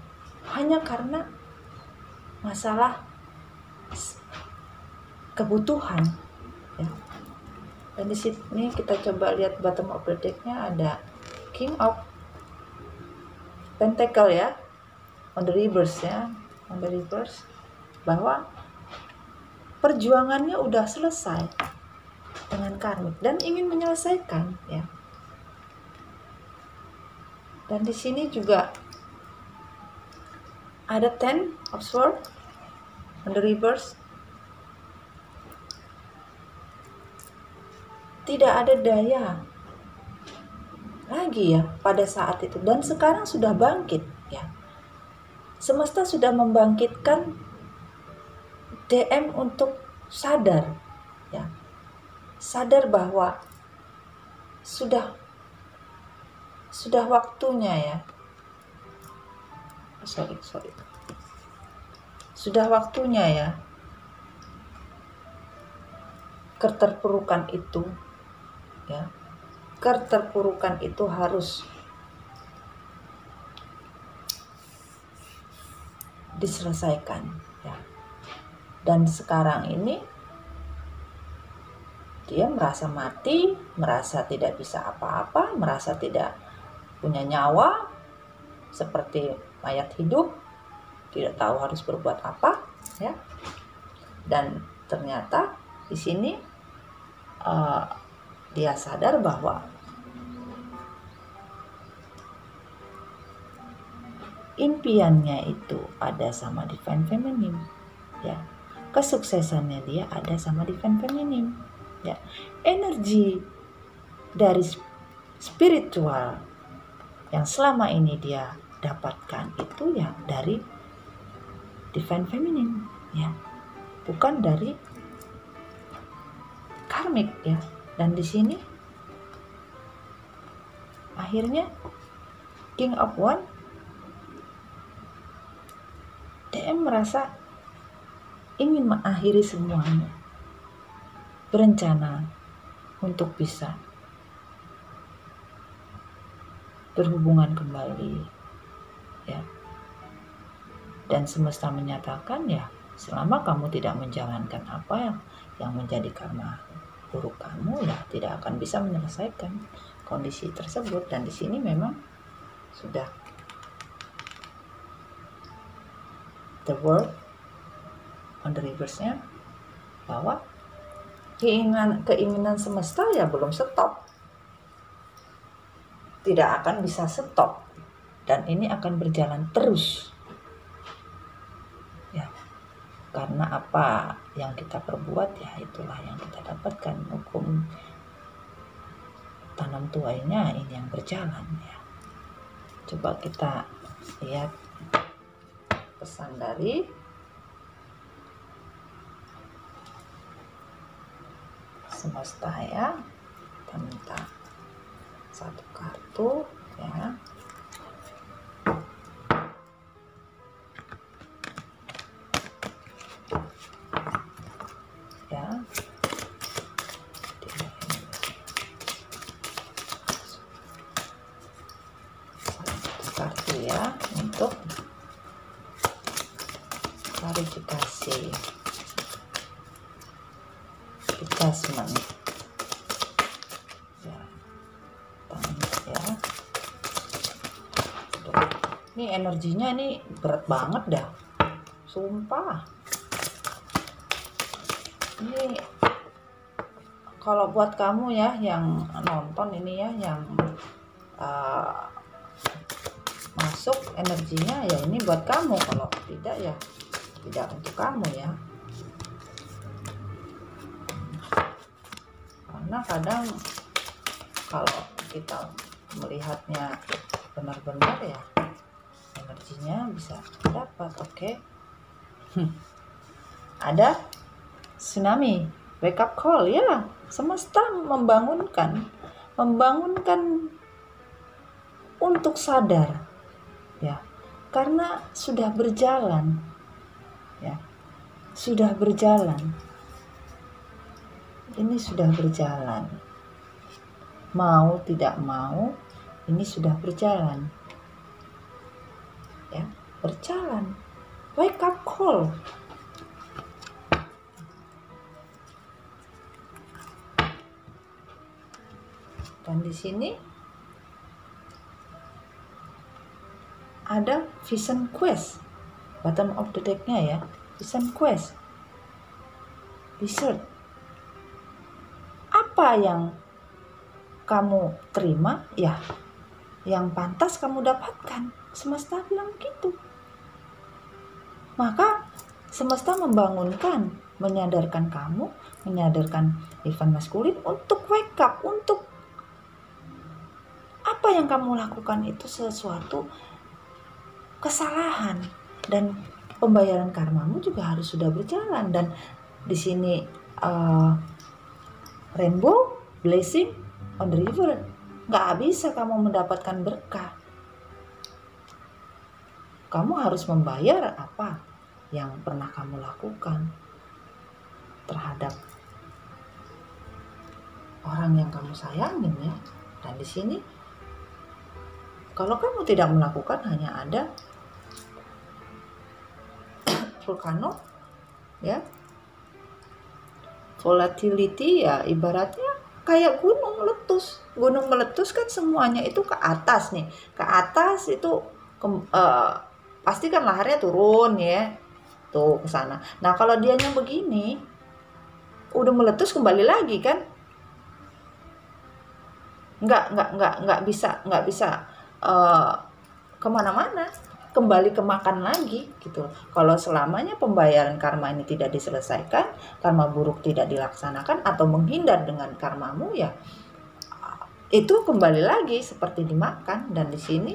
hanya karena masalah kebutuhan ya. Dan di sini kita coba lihat bottom of the deck-nya ada King of Pentacle ya, on the reverse ya, on the reverse, bahwa perjuangannya udah selesai dengan karmik dan ingin menyelesaikan ya. Dan di sini juga ada Ten of Swords on the reverse. Tidak ada daya lagi ya pada saat itu, dan sekarang sudah bangkit ya. Semesta sudah membangkitkan DM untuk sadar ya, sadar bahwa sudah waktunya ya, sudah waktunya ya, keterpurukan itu ya, keterpurukan itu harus diselesaikan ya. Dan sekarang ini dia merasa mati, merasa tidak bisa apa-apa, merasa tidak punya nyawa, seperti mayat hidup, tidak tahu harus berbuat apa ya. Dan ternyata di sini dia sadar bahwa impiannya itu ada sama Divine Feminine ya, kesuksesannya dia ada sama Divine Feminine ya, energi dari spiritual yang selama ini dia dapatkan itu ya dari Divine Feminine ya, bukan dari karmik ya. Dan di sini akhirnya King of Wands, DM merasa ingin mengakhiri semuanya, berencana untuk bisa berhubungan kembali ya. Dan semesta menyatakan ya, selama kamu tidak menjalankan apa yang menjadi karma buruk kamu ya, tidak akan bisa menyelesaikan kondisi tersebut. Dan di sini memang sudah the world on the reverse-nya, bahwa keinginan semesta ya belum stop, tidak akan bisa stop, dan ini akan berjalan terus ya. Karena apa yang kita perbuat ya itulah yang kita dapatkan. Hukum tanam tuainya ini yang berjalan ya. Coba kita lihat pesan dari semesta ya. Kita minta satu kartu ya. Ya, Ini energinya ini berat banget dah, sumpah. Ini kalau buat kamu ya yang nonton ini ya, yang masuk energinya ya ini buat kamu, kalau tidak ya tidak untuk kamu ya. Karena kadang kalau kita melihatnya benar-benar ya energinya bisa dapat. Oke. Ada tsunami, wake up call ya. Semesta membangunkan untuk sadar ya, karena sudah berjalan ya, sudah berjalan. Ini sudah berjalan, mau tidak mau ini sudah berjalan ya, berjalan. Wake up call. Dan di sini ada vision quest, bottom of the deck-nya ya, vision quest, research. Apa yang kamu terima ya, yang pantas kamu dapatkan. Semesta bilang gitu. Maka semesta membangunkan, menyadarkan kamu, menyadarkan Ivan maskulin untuk wake up, untuk apa yang kamu lakukan itu sesuatu kesalahan, dan pembayaran karmamu juga harus sudah berjalan. Dan di sini rainbow blessing on the river, nggak bisa kamu mendapatkan berkah. Kamu harus membayar apa yang pernah kamu lakukan terhadap orang yang kamu sayangin ya. Dan di sini kalau kamu tidak melakukan, hanya ada vulcano ya, volatility ya, ibaratnya kayak gunung meletus. Gunung meletus kan semuanya itu ke atas nih, ke atas itu pasti kan laharnya turun ya, tuh ke sana. Nah kalau dianya begini udah meletus kembali lagi kan, nggak bisa kemana-mana, kembali ke makan lagi gitu. Kalau selamanya pembayaran karma ini tidak diselesaikan, karma buruk tidak dilaksanakan atau menghindar dengan karmamu ya, itu kembali lagi seperti dimakan. Dan di sini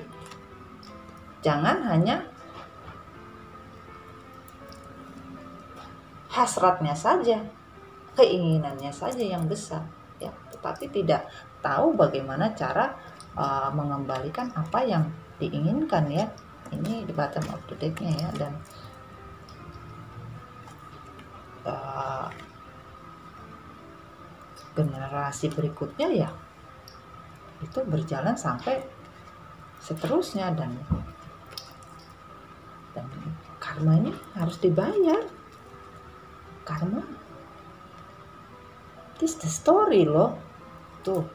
jangan hanya hasratnya saja, keinginannya saja yang besar ya, tetapi tidak tahu bagaimana cara mengembalikan apa yang diinginkan ya. Ini di bottom of the deck-nya ya. Dan generasi berikutnya ya itu berjalan sampai seterusnya, dan karma ini harus dibayar. Karma, this the story loh, tuh.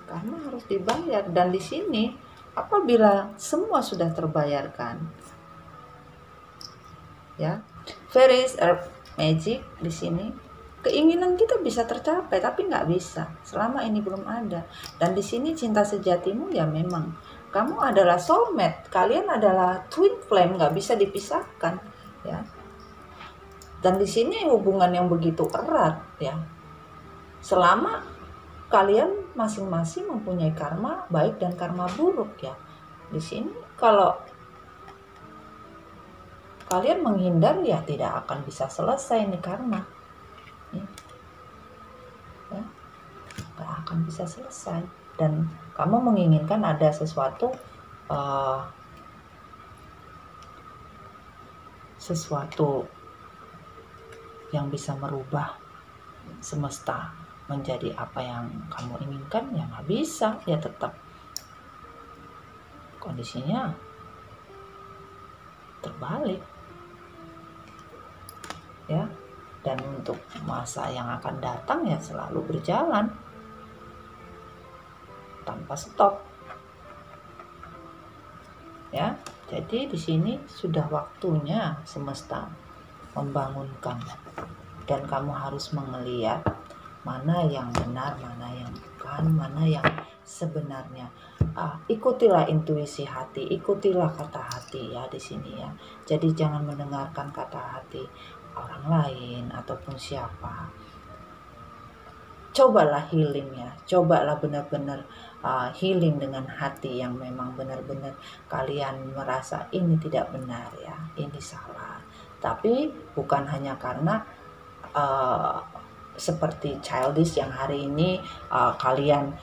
Karma harus dibayar. Dan di sini apabila semua sudah terbayarkan ya, fairies earth magic, di sini keinginan kita bisa tercapai, tapi nggak bisa selama ini belum ada. Dan di sini cinta sejatimu ya, memang kamu adalah soulmate, kalian adalah twin flame, nggak bisa dipisahkan ya. Dan di sini hubungan yang begitu erat ya, selama kalian masing-masing mempunyai karma baik dan karma buruk ya. Di sini kalau kalian menghindar ya tidak akan bisa selesai nih karma ya, nggak akan bisa selesai. Dan kamu menginginkan ada sesuatu yang bisa merubah semesta menjadi apa yang kamu inginkan ya, nggak bisa ya, tetap kondisinya terbalik ya. Dan untuk masa yang akan datang ya selalu berjalan tanpa stop. Ya, jadi di sini sudah waktunya semesta membangunkan, dan kamu harus melihat mana yang benar, mana yang bukan, mana yang sebenarnya. Ikutilah intuisi hati, ikutilah kata hati ya di sini ya. Jadi jangan mendengarkan kata hati orang lain ataupun siapa. Cobalah healing ya, cobalah benar-benar healing dengan hati yang memang benar-benar kalian merasa ini tidak benar ya, ini salah. Tapi bukan hanya karena seperti childish yang hari ini kalian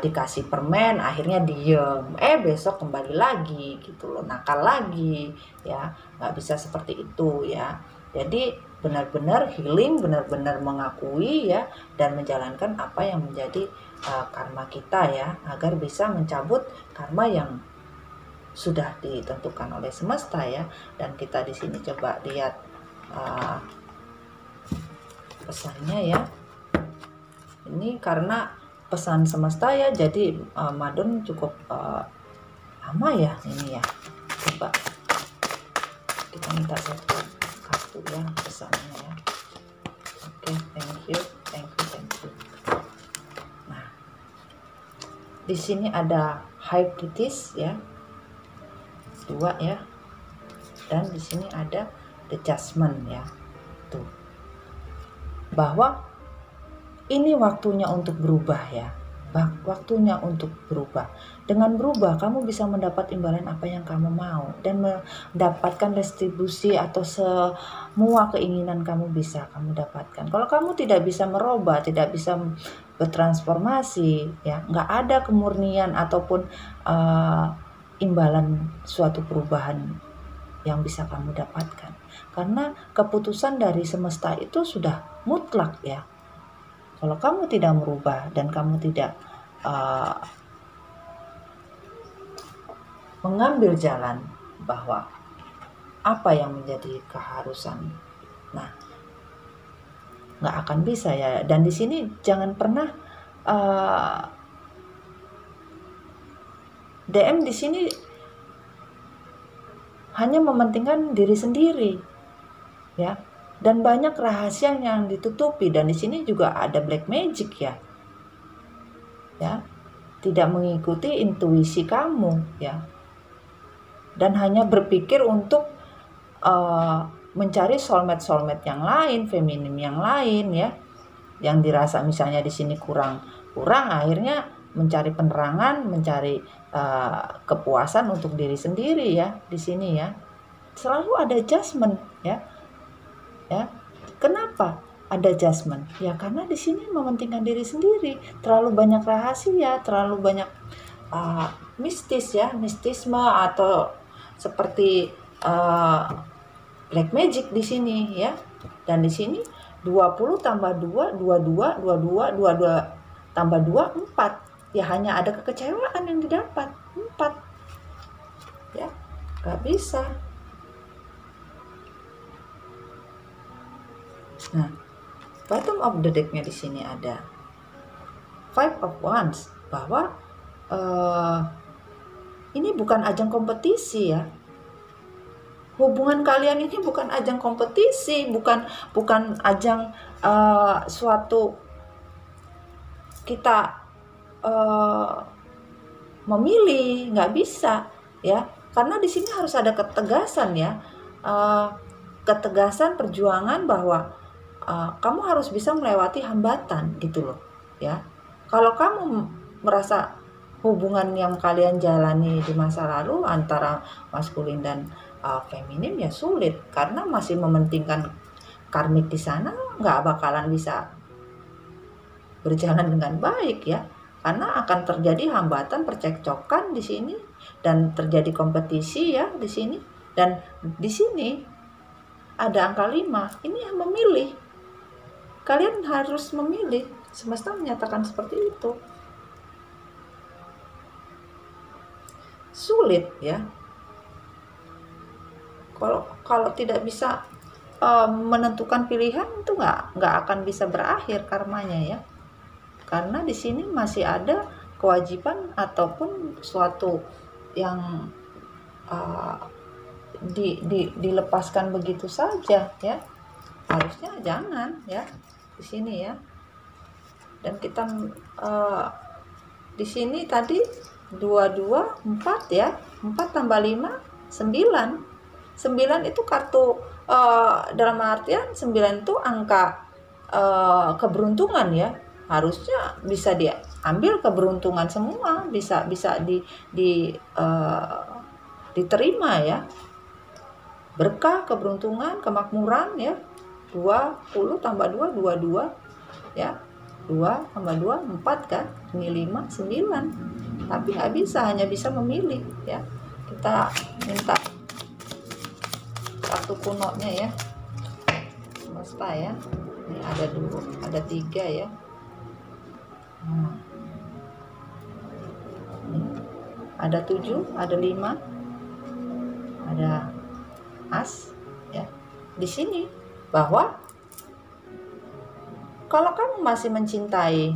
dikasih permen akhirnya diem, besok kembali lagi gitu loh, nakal lagi ya, nggak bisa seperti itu ya. Jadi benar-benar healing, benar-benar mengakui ya, dan menjalankan apa yang menjadi karma kita ya, agar bisa mencabut karma yang sudah ditentukan oleh semesta ya. Dan kita di sini coba lihat pesannya ya. Ini karena pesan semesta ya, jadi Madon cukup lama ya ini ya. Coba kita minta satu kartu ya pesannya ya. Oke, thank you. Nah, di sini ada high priestess ya, 2 ya, dan di sini ada the judgment ya, tuh, bahwa ini waktunya untuk berubah ya, waktunya untuk berubah. Dengan berubah kamu bisa mendapat imbalan apa yang kamu mau, dan mendapatkan retribusi atau semua keinginan kamu bisa kamu dapatkan. Kalau kamu tidak bisa merubah, tidak bisa bertransformasi ya, nggak ada kemurnian ataupun imbalan suatu perubahan yang bisa kamu dapatkan, karena keputusan dari semesta itu sudah mutlak ya. Kalau kamu tidak merubah dan kamu tidak mengambil jalan bahwa apa yang menjadi keharusan, nah nggak akan bisa ya. Dan di sini jangan pernah DM di sini hanya mementingkan diri sendiri ya, dan banyak rahasia yang ditutupi. Dan di sini juga ada black magic ya, tidak mengikuti intuisi kamu ya, dan hanya berpikir untuk mencari soulmate yang lain, feminim yang lain ya, yang dirasa misalnya di sini kurang, akhirnya mencari penerangan, mencari kepuasan untuk diri sendiri ya. Di sini ya selalu ada judgment ya. Kenapa ada judgment? Ya karena di sini mementingkan diri sendiri, terlalu banyak rahasia, terlalu banyak mistis ya, mistisme atau seperti black magic di sini ya. Dan di sini 20 tambah 2, 22, 22, 22 tambah 2, 4. Ya hanya ada kekecewaan yang didapat, 4. Ya, gak bisa. Nah, bottom of the deck-nya di sini ada 5 of Wands, bahwa ini bukan ajang kompetisi ya. Hubungan kalian ini bukan ajang kompetisi, bukan ajang suatu kita memilih, nggak bisa ya. Karena di sini harus ada ketegasan ya, ketegasan perjuangan bahwa kamu harus bisa melewati hambatan gitu loh ya. Kalau kamu merasa hubungan yang kalian jalani di masa lalu antara maskulin dan feminim ya sulit, karena masih mementingkan karmik di sana, nggak bakalan bisa berjalan dengan baik ya, karena akan terjadi hambatan, percekcokan di sini, dan terjadi kompetisi ya di sini. Dan di sini ada angka 5, ini yang memilih. Kalian harus memilih, semesta menyatakan seperti itu. Sulit ya. Kalau tidak bisa menentukan pilihan, itu nggak akan bisa berakhir karmanya ya. Karena di sini masih ada kewajiban ataupun suatu yang dilepaskan begitu saja ya. Harusnya jangan ya di sini ya. Dan kita di sini tadi 22 4 ya, 4 tambah 5 9. 9 itu kartu dalam artian 9 itu angka keberuntungan ya. Harusnya bisa diambil keberuntungan semua, bisa diterima ya. Berkah, keberuntungan, kemakmuran ya. 20 tambah 2 22 ya. 2 tambah 2 4 kan. Ini 5 9. Tapi nggak bisa, hanya bisa memilih ya. Kita minta kartu kunonya ya. Semesta ya. Ini ada 2, ada 3 ya. Ada 7, ada 5, ada as ya. Di sini bahwa kalau kamu masih mencintai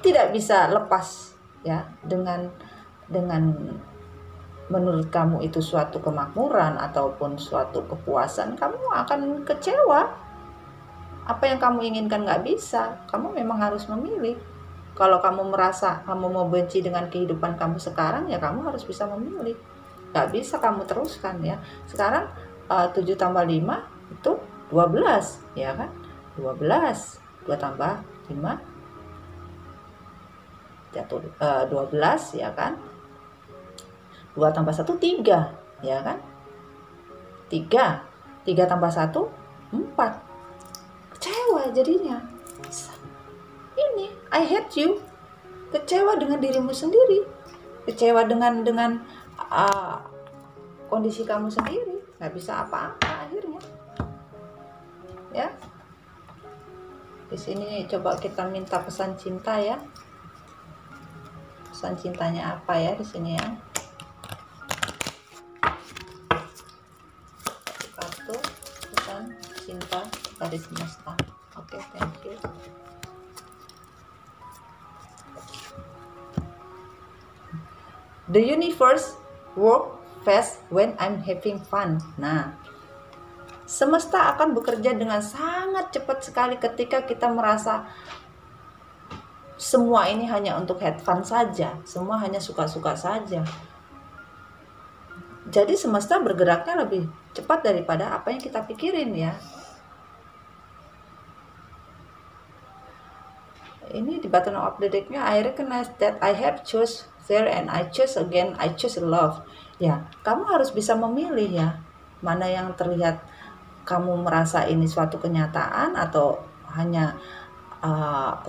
tidak bisa lepas ya dengan menurut kamu itu suatu kemakmuran ataupun suatu kepuasan, kamu akan kecewa. Apa yang kamu inginkan nggak bisa, kamu memang harus memilih. Kalau kamu merasa kamu mau benci dengan kehidupan kamu sekarang, ya kamu harus bisa memilih. Nggak bisa kamu teruskan ya. Sekarang 7 tambah 5 itu 12 ya kan. 12 2 tambah 5 jatuh 12 ya kan. 2 tambah 1 3 ya kan. 3 tambah 1 4. Kecewa jadinya. Ini I hate you. Kecewa dengan dirimu sendiri. Kecewa dengan kondisi kamu sendiri. Nggak bisa apa-apa akhirnya. Ya. Di sini coba kita minta pesan cinta ya. Pesan cintanya apa ya di sini ya? Kartu pesan cinta dari semesta. Oke, thank you. The universe work fast when I'm having fun. Nah, semesta akan bekerja dengan sangat cepat sekali ketika kita merasa semua ini hanya untuk have fun saja, semua hanya suka-suka saja. Jadi semesta bergeraknya lebih cepat daripada apa yang kita pikirin ya. Ini di bottom of the decknya, I recognize that I have choose fear and I choose again, I choose love. Ya, kamu harus bisa memilih ya, mana yang terlihat kamu merasa ini suatu kenyataan atau hanya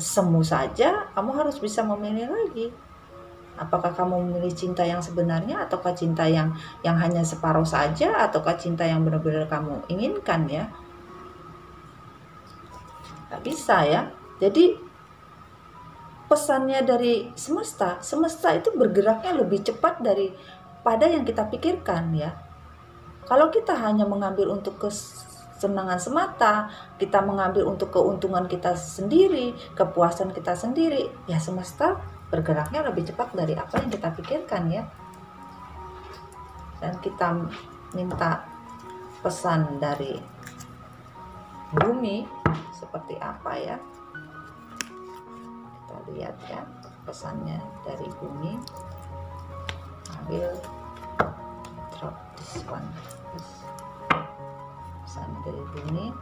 semu saja. Kamu harus bisa memilih lagi. Apakah kamu memilih cinta yang sebenarnya ataukah cinta yang hanya separuh saja, ataukah cinta yang benar-benar kamu inginkan ya. Gak bisa ya. Jadi pesannya dari semesta itu bergeraknya lebih cepat daripada yang kita pikirkan ya. Kalau kita hanya mengambil untuk kesenangan semata, kita mengambil untuk keuntungan kita sendiri, kepuasan kita sendiri, ya semesta bergeraknya lebih cepat dari apa yang kita pikirkan ya. Dan kita minta pesan dari bumi seperti apa ya. Kita lihat ya pesannya dari bumi. Ambil drop this one. Pesan dari bumi.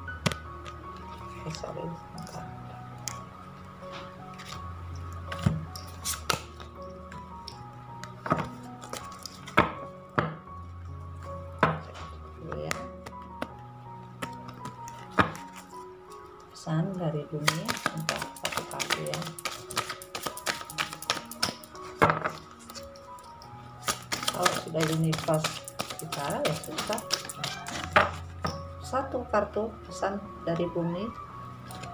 Sorry, bentar. Ya. Pesan dari bumi untuk satu kali ya. Kalau sudah universe bicara ya susah. Satu kartu pesan dari bumi.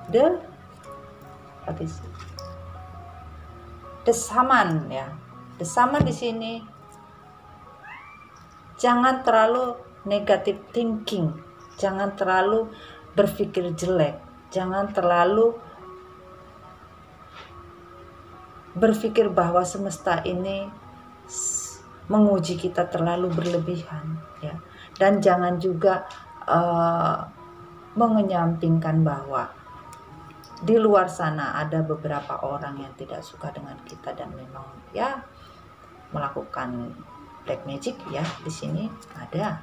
The Shaman ya. The Shaman di sini jangan terlalu negative thinking, jangan terlalu berpikir jelek, jangan terlalu berpikir bahwa semesta ini menguji kita terlalu berlebihan, ya. Dan jangan juga mengenyampingkan bahwa di luar sana ada beberapa orang yang tidak suka dengan kita dan memang ya melakukan black magic, ya. Di sini ada,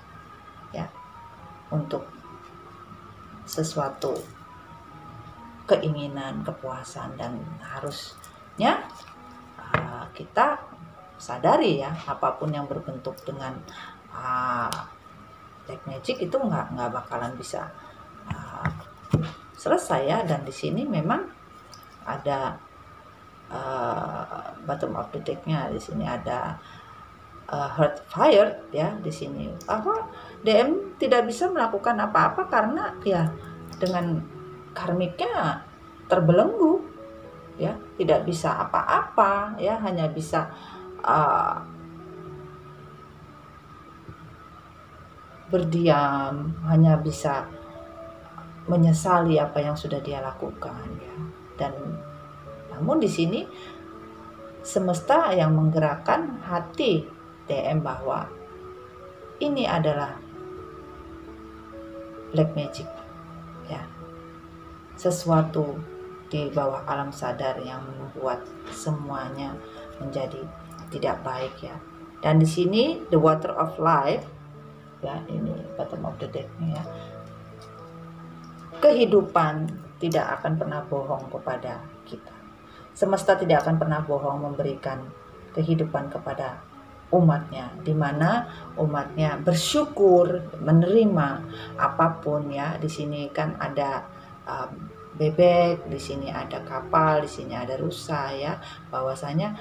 ya, untuk sesuatu keinginan, kepuasan, dan harusnya kita sadari, ya, apapun yang berbentuk dengan black magic itu nggak bakalan bisa selesai, ya. Dan di sini memang ada bottom of the decknya, di sini ada heart fire, ya. Di sini bahwa DM tidak bisa melakukan apa-apa karena ya dengan karmiknya terbelenggu, ya, tidak bisa apa-apa, ya, hanya bisa berdiam, hanya bisa menyesali apa yang sudah dia lakukan, ya. Dan namun di sini semesta yang menggerakkan hati DM bahwa ini adalah black magic, ya, sesuatu di bawah alam sadar yang membuat semuanya menjadi tidak baik, ya. Dan di sini the water of life, ya, ini bottom of the deck-nya, ya. Kehidupan tidak akan pernah bohong kepada kita. Semesta tidak akan pernah bohong memberikan kehidupan kepada umatnya, di mana umatnya bersyukur menerima apapun, ya. Di sini kan ada bebek, di sini ada kapal, di sini ada rusa, ya. Bahwasanya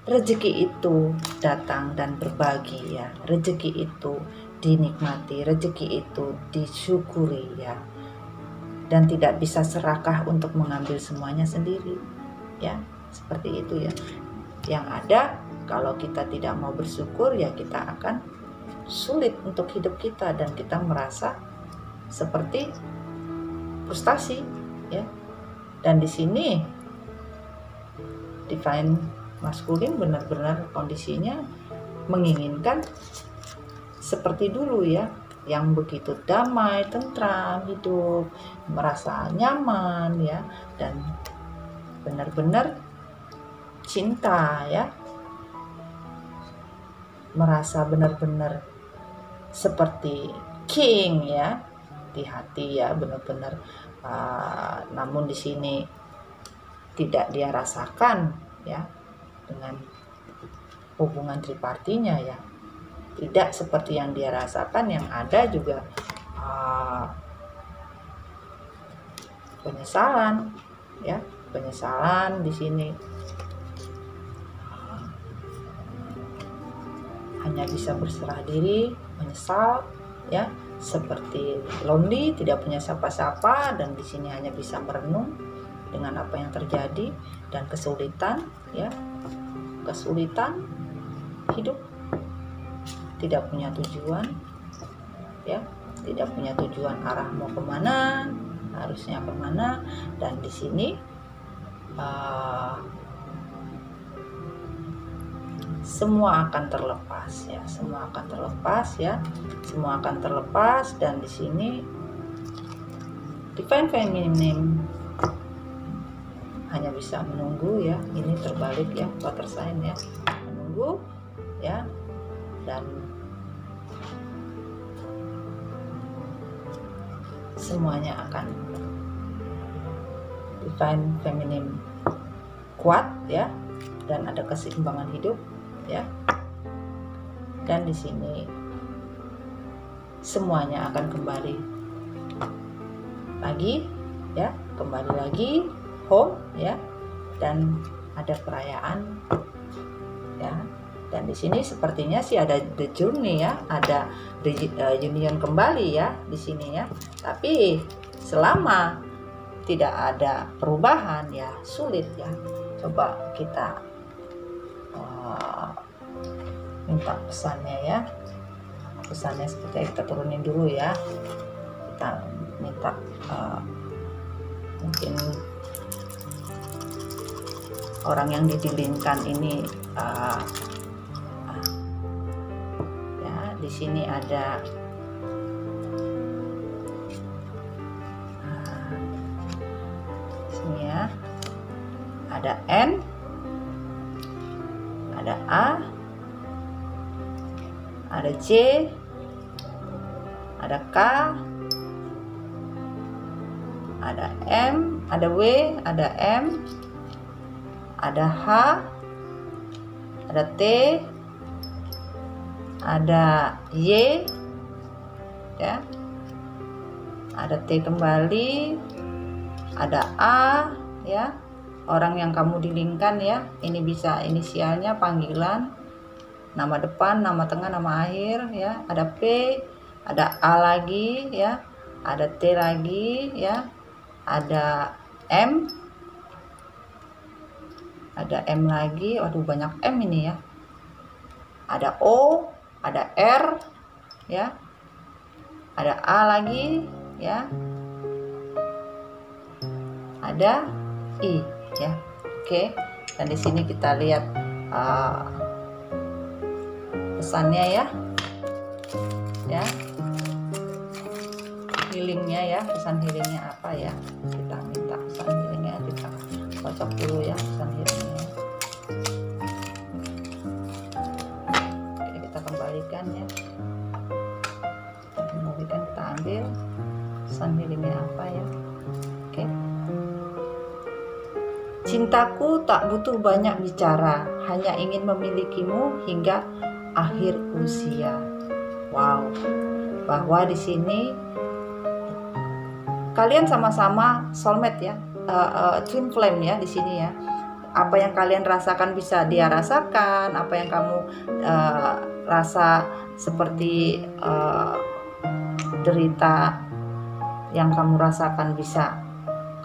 rezeki itu datang dan berbagi, ya. Rezeki itu dinikmati, rezeki itu disyukuri, ya. Dan tidak bisa serakah untuk mengambil semuanya sendiri, ya. Seperti itu, ya. Yang ada kalau kita tidak mau bersyukur, ya kita akan sulit untuk hidup kita dan kita merasa seperti frustasi, ya. Dan di sini divine maskulin benar-benar kondisinya menginginkan seperti dulu, ya, yang begitu damai, tentram hidup, merasa nyaman, ya, dan benar-benar cinta, ya, merasa benar-benar seperti king, ya, di hati, ya, benar-benar. Namun di sini tidak dia rasakan, ya, dengan hubungan tripartinya, ya, tidak seperti yang dia rasakan. Yang ada juga penyesalan, ya, penyesalan di sini. Hanya bisa berserah diri, menyesal, ya, seperti lonely, tidak punya siapa-siapa, dan di sini hanya bisa merenung dengan apa yang terjadi dan kesulitan, ya, kesulitan hidup, tidak punya tujuan, ya, tidak punya tujuan arah mau kemana, harusnya kemana. Dan di sini semua akan terlepas, ya, semua akan terlepas, ya, semua akan terlepas. Dan di sini divine feminine hanya bisa menunggu, ya. Ini terbalik, ya, water sign, ya, menunggu, ya. Dan semuanya akan divine feminine kuat, ya, dan ada keseimbangan hidup, ya. Dan di sini semuanya akan kembali lagi, ya, kembali lagi home, ya, dan ada perayaan, ya. Dan di sini sepertinya sih ada the journey, ya, ada reunion kembali, ya, di sini, ya. Tapi selama tidak ada perubahan, ya, sulit, ya. Coba kita minta pesannya, ya. Pesannya seperti kita turunin dulu, ya. Kita minta mungkin orang yang didilingkan ini ya, di sini ada sini ya, ada N, ada A, ada J, ada K, ada M, ada W, ada M, ada H, ada T, ada Y, ya, ada T kembali, ada A, ya, orang yang kamu dilingkan ya, ini bisa inisialnya, panggilan, nama depan, nama tengah, nama akhir, ya, ada P, ada A lagi, ya, ada T lagi, ya, ada M, ada M lagi, waduh banyak M ini ya, ada O, ada R, ya, ada A lagi, ya, ada I, ya. Oke, dan di sini kita lihat pesannya ya, healingnya ya, pesan healingnya apa ya, kita minta pesan healingnya, kita cocok dulu ya pesan healingnya. Oke, kita kembalikan ya, kita ambil pesan healingnya apa ya. Oke, cintaku tak butuh banyak bicara, hanya ingin memilikimu hingga akhir usia. Wow, bahwa di sini kalian sama-sama soulmate ya, twin flame ya di sini ya. Apa yang kalian rasakan bisa dia rasakan, apa yang kamu rasa seperti derita yang kamu rasakan bisa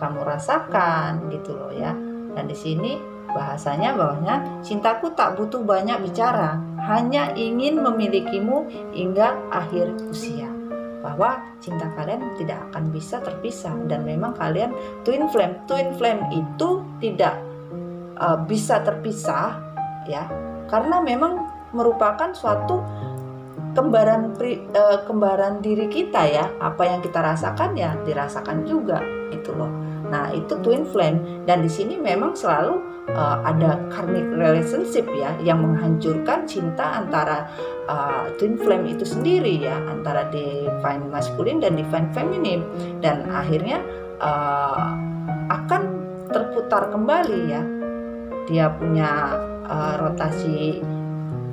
kamu rasakan gitu loh ya. Dan di sini bahasanya bahwasanya cintaku tak butuh banyak bicara, hanya ingin memilikimu hingga akhir usia. Bahwa cinta kalian tidak akan bisa terpisah, dan memang kalian twin flame. Twin flame itu tidak bisa terpisah ya, karena memang merupakan suatu kembaran diri kita ya. Apa yang kita rasakan ya dirasakan juga gitu loh. Nah, itu twin flame, dan di sini memang selalu ada karmic relationship ya, yang menghancurkan cinta antara twin flame itu sendiri ya, antara divine masculine dan divine feminine, dan akhirnya akan terputar kembali ya. Dia punya rotasi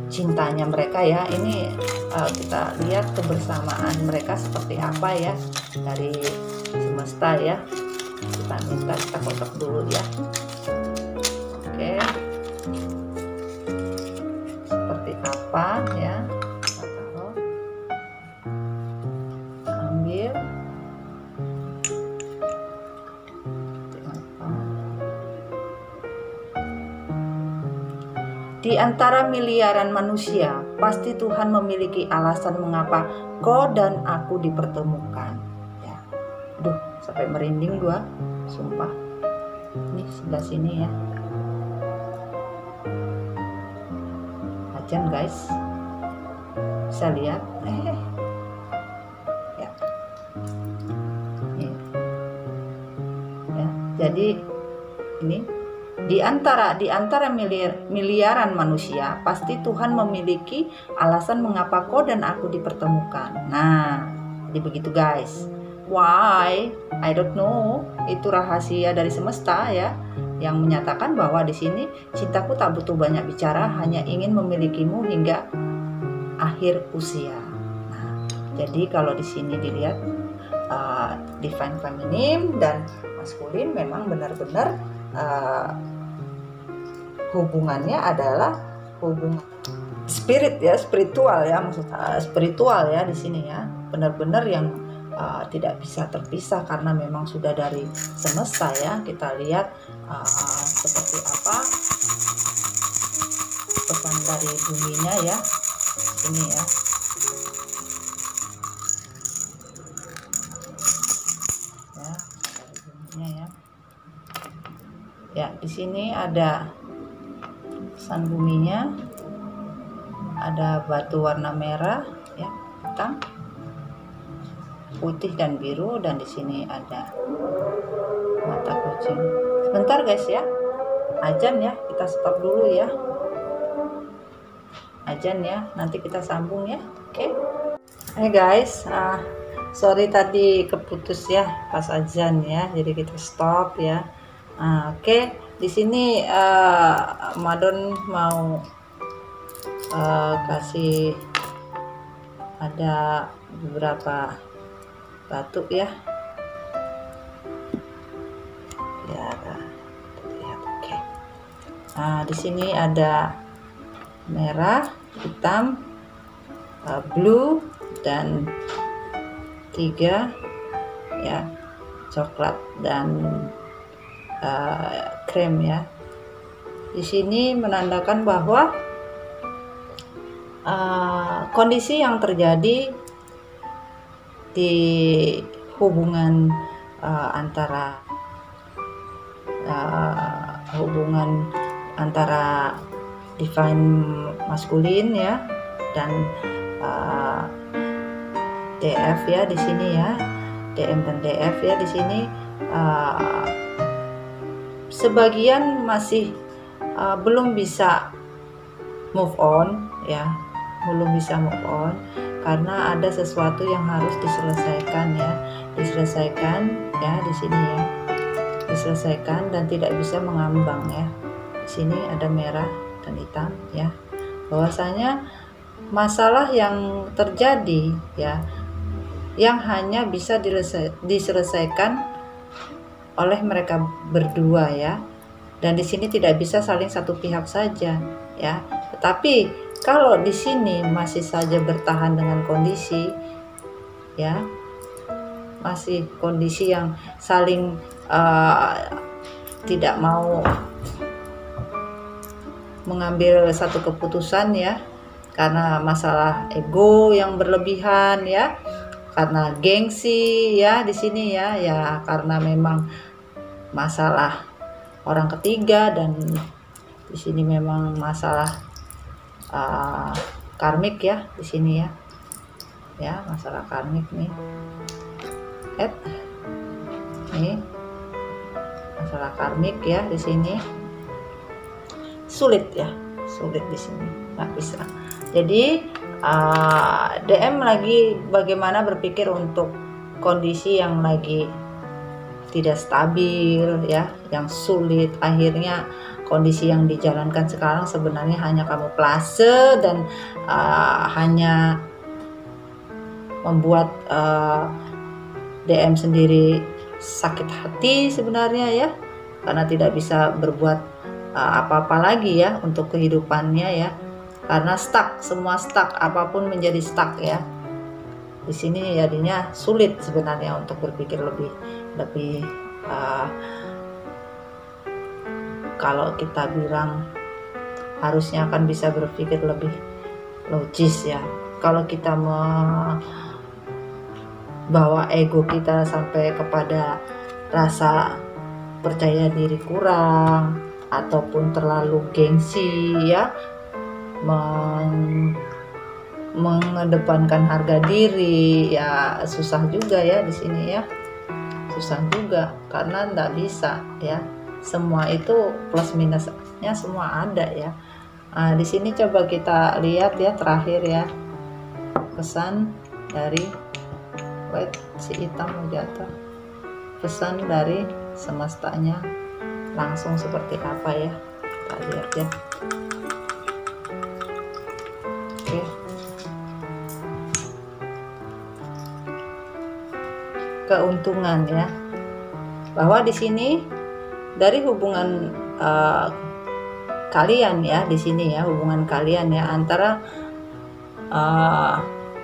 cintanya mereka ya. Ini kita lihat kebersamaan mereka seperti apa ya dari semesta ya. Kita minta, kita kotak dulu ya. Oke, seperti apa ya, kita taruh, ambil di antara miliaran manusia, pasti Tuhan memiliki alasan mengapa kau dan aku dipertemukan ya. Aduh, sampai merinding gua, sumpah. Ini sebelah sini ya. Ajan guys, bisa lihat ya. Ya, jadi ini di antara miliaran manusia, pasti Tuhan memiliki alasan mengapa kau dan aku dipertemukan. Nah, jadi begitu guys. Why? I don't know. Itu rahasia dari semesta ya, yang menyatakan bahwa di sini cintaku tak butuh banyak bicara, hanya ingin memilikimu hingga akhir usia. Nah, jadi kalau di sini dilihat divine feminine dan maskulin memang benar-benar hubungannya adalah hubungan spirit ya, spiritual ya, maksudnya spiritual ya di sini ya, benar-benar yang tidak bisa terpisah karena memang sudah dari semesta ya. Kita lihat seperti apa pesan dari buminya ya, ini ya. Ya, dari buminya ya. Ya, di sini ada pesan buminya, ada batu warna merah, ya, hitam, putih dan biru, dan di sini ada mata kucing. Sebentar guys ya, ajan ya, kita stop dulu ya, ajan ya, nanti kita sambung ya. Oke. Hey guys, sorry tadi keputus ya pas azan ya, jadi kita stop ya. Oke. Di sini Madon mau kasih ada beberapa batu ya, biar terlihat. Oke. Di sini ada merah, hitam, blue, dan 3 ya, coklat dan krem ya. Di sini menandakan bahwa kondisi yang terjadi di hubungan antara divine maskulin ya dan DF ya di sini ya, DM dan DF ya di sini. Sebagian masih belum bisa move on ya, belum bisa move on karena ada sesuatu yang harus diselesaikan ya, di sini ya, diselesaikan dan tidak bisa mengambang ya. Di sini ada merah dan hitam ya, bahwasanya masalah yang terjadi ya, yang hanya bisa diselesaikan oleh mereka berdua ya, dan di sini tidak bisa saling satu pihak saja ya. Tetapi kalau di sini masih saja bertahan dengan kondisi ya, masih kondisi yang saling tidak mau mengambil satu keputusan ya, karena masalah ego yang berlebihan ya, karena gengsi ya di sini ya, karena memang masalah orang ketiga, dan di sini memang masalah karmik ya di sini ya, masalah karmik nih. Nih masalah karmik ya di sini, sulit di sini, nggak bisa. Jadi DM lagi bagaimana berpikir untuk kondisi yang lagi tidak stabil ya, yang sulit. Akhirnya kondisi yang dijalankan sekarang sebenarnya hanya kamuflase dan hanya membuat DM sendiri sakit hati sebenarnya ya, karena tidak bisa berbuat apa-apa lagi ya untuk kehidupannya ya, karena stuck, semua stuck, apapun menjadi stuck ya. Di sini jadinya sulit sebenarnya untuk berpikir lebih kalau kita bilang harusnya akan bisa berpikir lebih logis ya. Kalau kita membawa ego kita sampai kepada rasa percaya diri kurang ataupun terlalu gengsi ya, mengedepankan harga diri ya, susah juga ya di sini ya, susah juga karena nggak bisa ya, semua itu plus minusnya semua ada ya. Di sini coba kita lihat ya terakhir ya, pesan dari si hitam mau jatuh, pesan dari semestanya langsung seperti apa ya, kita lihat ya. Oke. Keuntungan ya, bahwa di sini dari hubungan kalian ya, di sini ya, hubungan kalian ya antara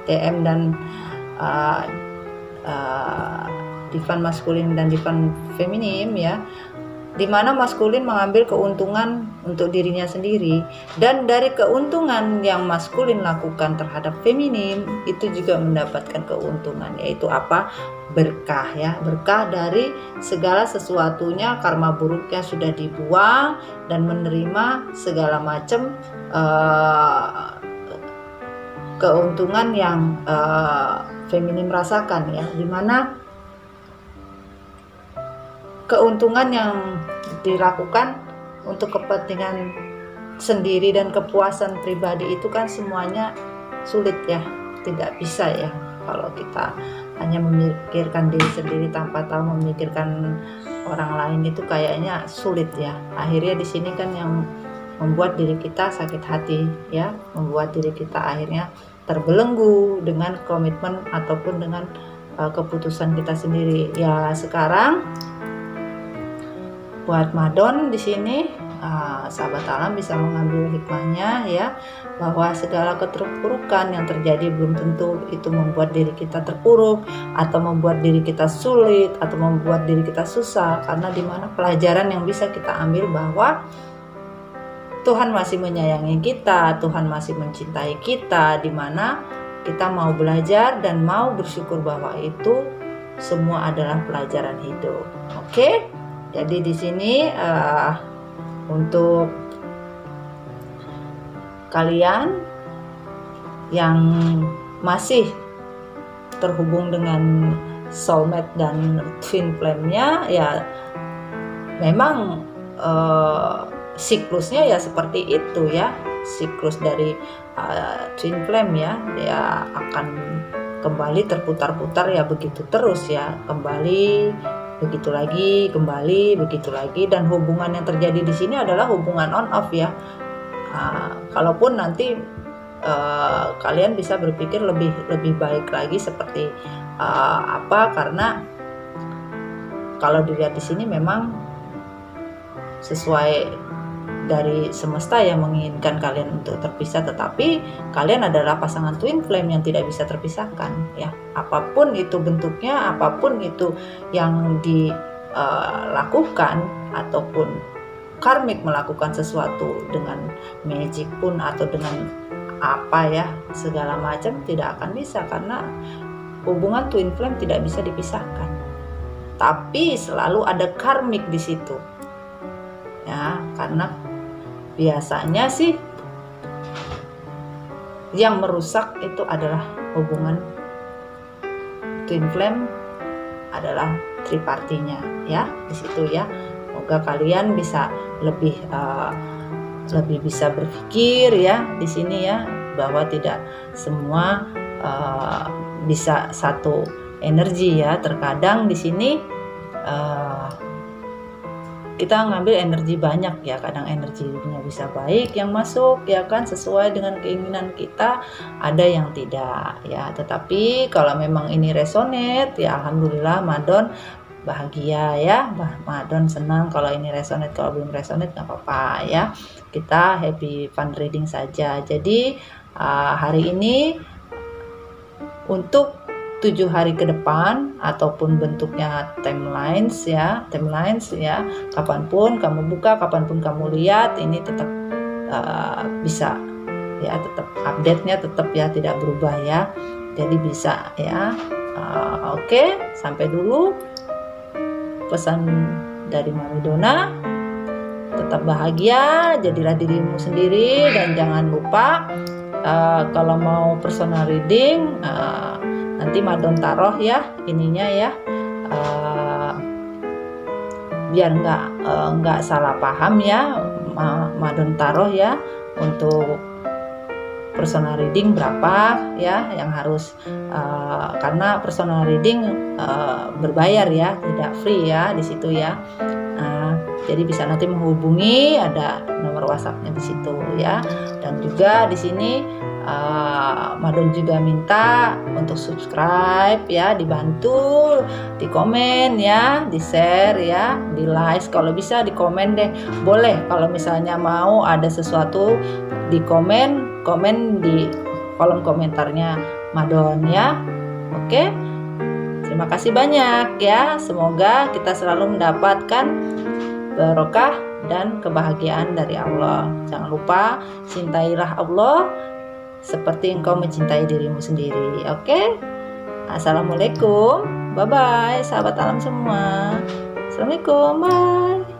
DM dan divine maskulin dan divine feminim ya, dimana maskulin mengambil keuntungan untuk dirinya sendiri, dan dari keuntungan yang maskulin lakukan terhadap feminim itu juga mendapatkan keuntungan, yaitu apa? Berkah ya, berkah dari segala sesuatunya, karma buruknya sudah dibuang dan menerima segala macam keuntungan yang feminim rasakan ya, dimana keuntungan yang dilakukan untuk kepentingan sendiri dan kepuasan pribadi itu kan semuanya sulit ya, tidak bisa ya kalau kita hanya memikirkan diri sendiri tanpa tahu memikirkan orang lain, itu kayaknya sulit ya. Akhirnya di sini kan yang membuat diri kita sakit hati ya, membuat diri kita akhirnya terbelenggu dengan komitmen ataupun dengan keputusan kita sendiri. Ya sekarang buat Madon di sini, sahabat alam bisa mengambil hikmahnya ya, bahwa segala keterpurukan yang terjadi belum tentu itu membuat diri kita terpuruk atau membuat diri kita sulit atau membuat diri kita susah, karena dimana pelajaran yang bisa kita ambil bahwa Tuhan masih menyayangi kita, Tuhan masih mencintai kita, dimana kita mau belajar dan mau bersyukur bahwa itu semua adalah pelajaran hidup. Oke? Jadi di sini untuk kalian yang masih terhubung dengan soulmate dan twin flame-nya ya, memang siklusnya ya seperti itu ya, siklus dari twin flame ya, dia akan kembali terputar-putar ya, begitu terus ya, kembali begitu lagi, kembali begitu lagi, dan hubungan yang terjadi di sini adalah hubungan on off ya. Kalaupun nanti kalian bisa berpikir lebih baik lagi seperti apa, karena kalau dilihat di sini memang sesuai dari semesta yang menginginkan kalian untuk terpisah, tetapi kalian adalah pasangan twin flame yang tidak bisa terpisahkan ya, apapun itu bentuknya, apapun itu yang dilakukan ataupun karmik melakukan sesuatu dengan magic pun atau dengan apa ya, segala macam tidak akan bisa, karena hubungan twin flame tidak bisa dipisahkan, tapi selalu ada karmik di situ ya, karena biasanya sih yang merusak itu adalah hubungan twin flame, adalah tripartinya ya di situ ya. Semoga kalian bisa lebih bisa berpikir ya di sini ya, bahwa tidak semua bisa satu energi ya. Terkadang di sini kita ngambil energi banyak ya, kadang energinya bisa baik yang masuk ya kan, sesuai dengan keinginan kita, ada yang tidak ya. Tetapi kalau memang ini resonate ya alhamdulillah, Madon bahagia ya, Madon senang kalau ini resonate. Kalau belum resonate nggak apa-apa ya, kita happy fun reading saja. Jadi hari ini untuk 7 hari ke depan ataupun bentuknya timelines ya, kapanpun kamu buka, kapanpun kamu lihat, ini tetap bisa ya, tetap update-nya tetap ya, tidak berubah ya, jadi bisa ya. Oke, sampai dulu pesan dari Mami Dona. Tetap bahagia, jadilah dirimu sendiri, dan jangan lupa kalau mau personal reading nanti Madon taruh ya ininya ya, biar nggak salah paham ya, Madon taruh ya untuk personal reading berapa ya yang harus, karena personal reading berbayar ya, tidak free ya di situ ya. Jadi bisa nanti menghubungi, ada nomor WhatsApp-nya di situ ya. Dan juga di sini Madon juga minta untuk subscribe ya, dibantu, di komen ya, di share ya, di like, kalau bisa di komen deh, boleh kalau misalnya mau ada sesuatu di komen di kolom komentarnya Madon ya. Oke, terima kasih banyak ya, semoga kita selalu mendapatkan barokah dan kebahagiaan dari Allah. Jangan lupa cintailah Allah seperti engkau mencintai dirimu sendiri. Oke? Assalamualaikum. Bye bye sahabat alam semua. Assalamualaikum. Bye.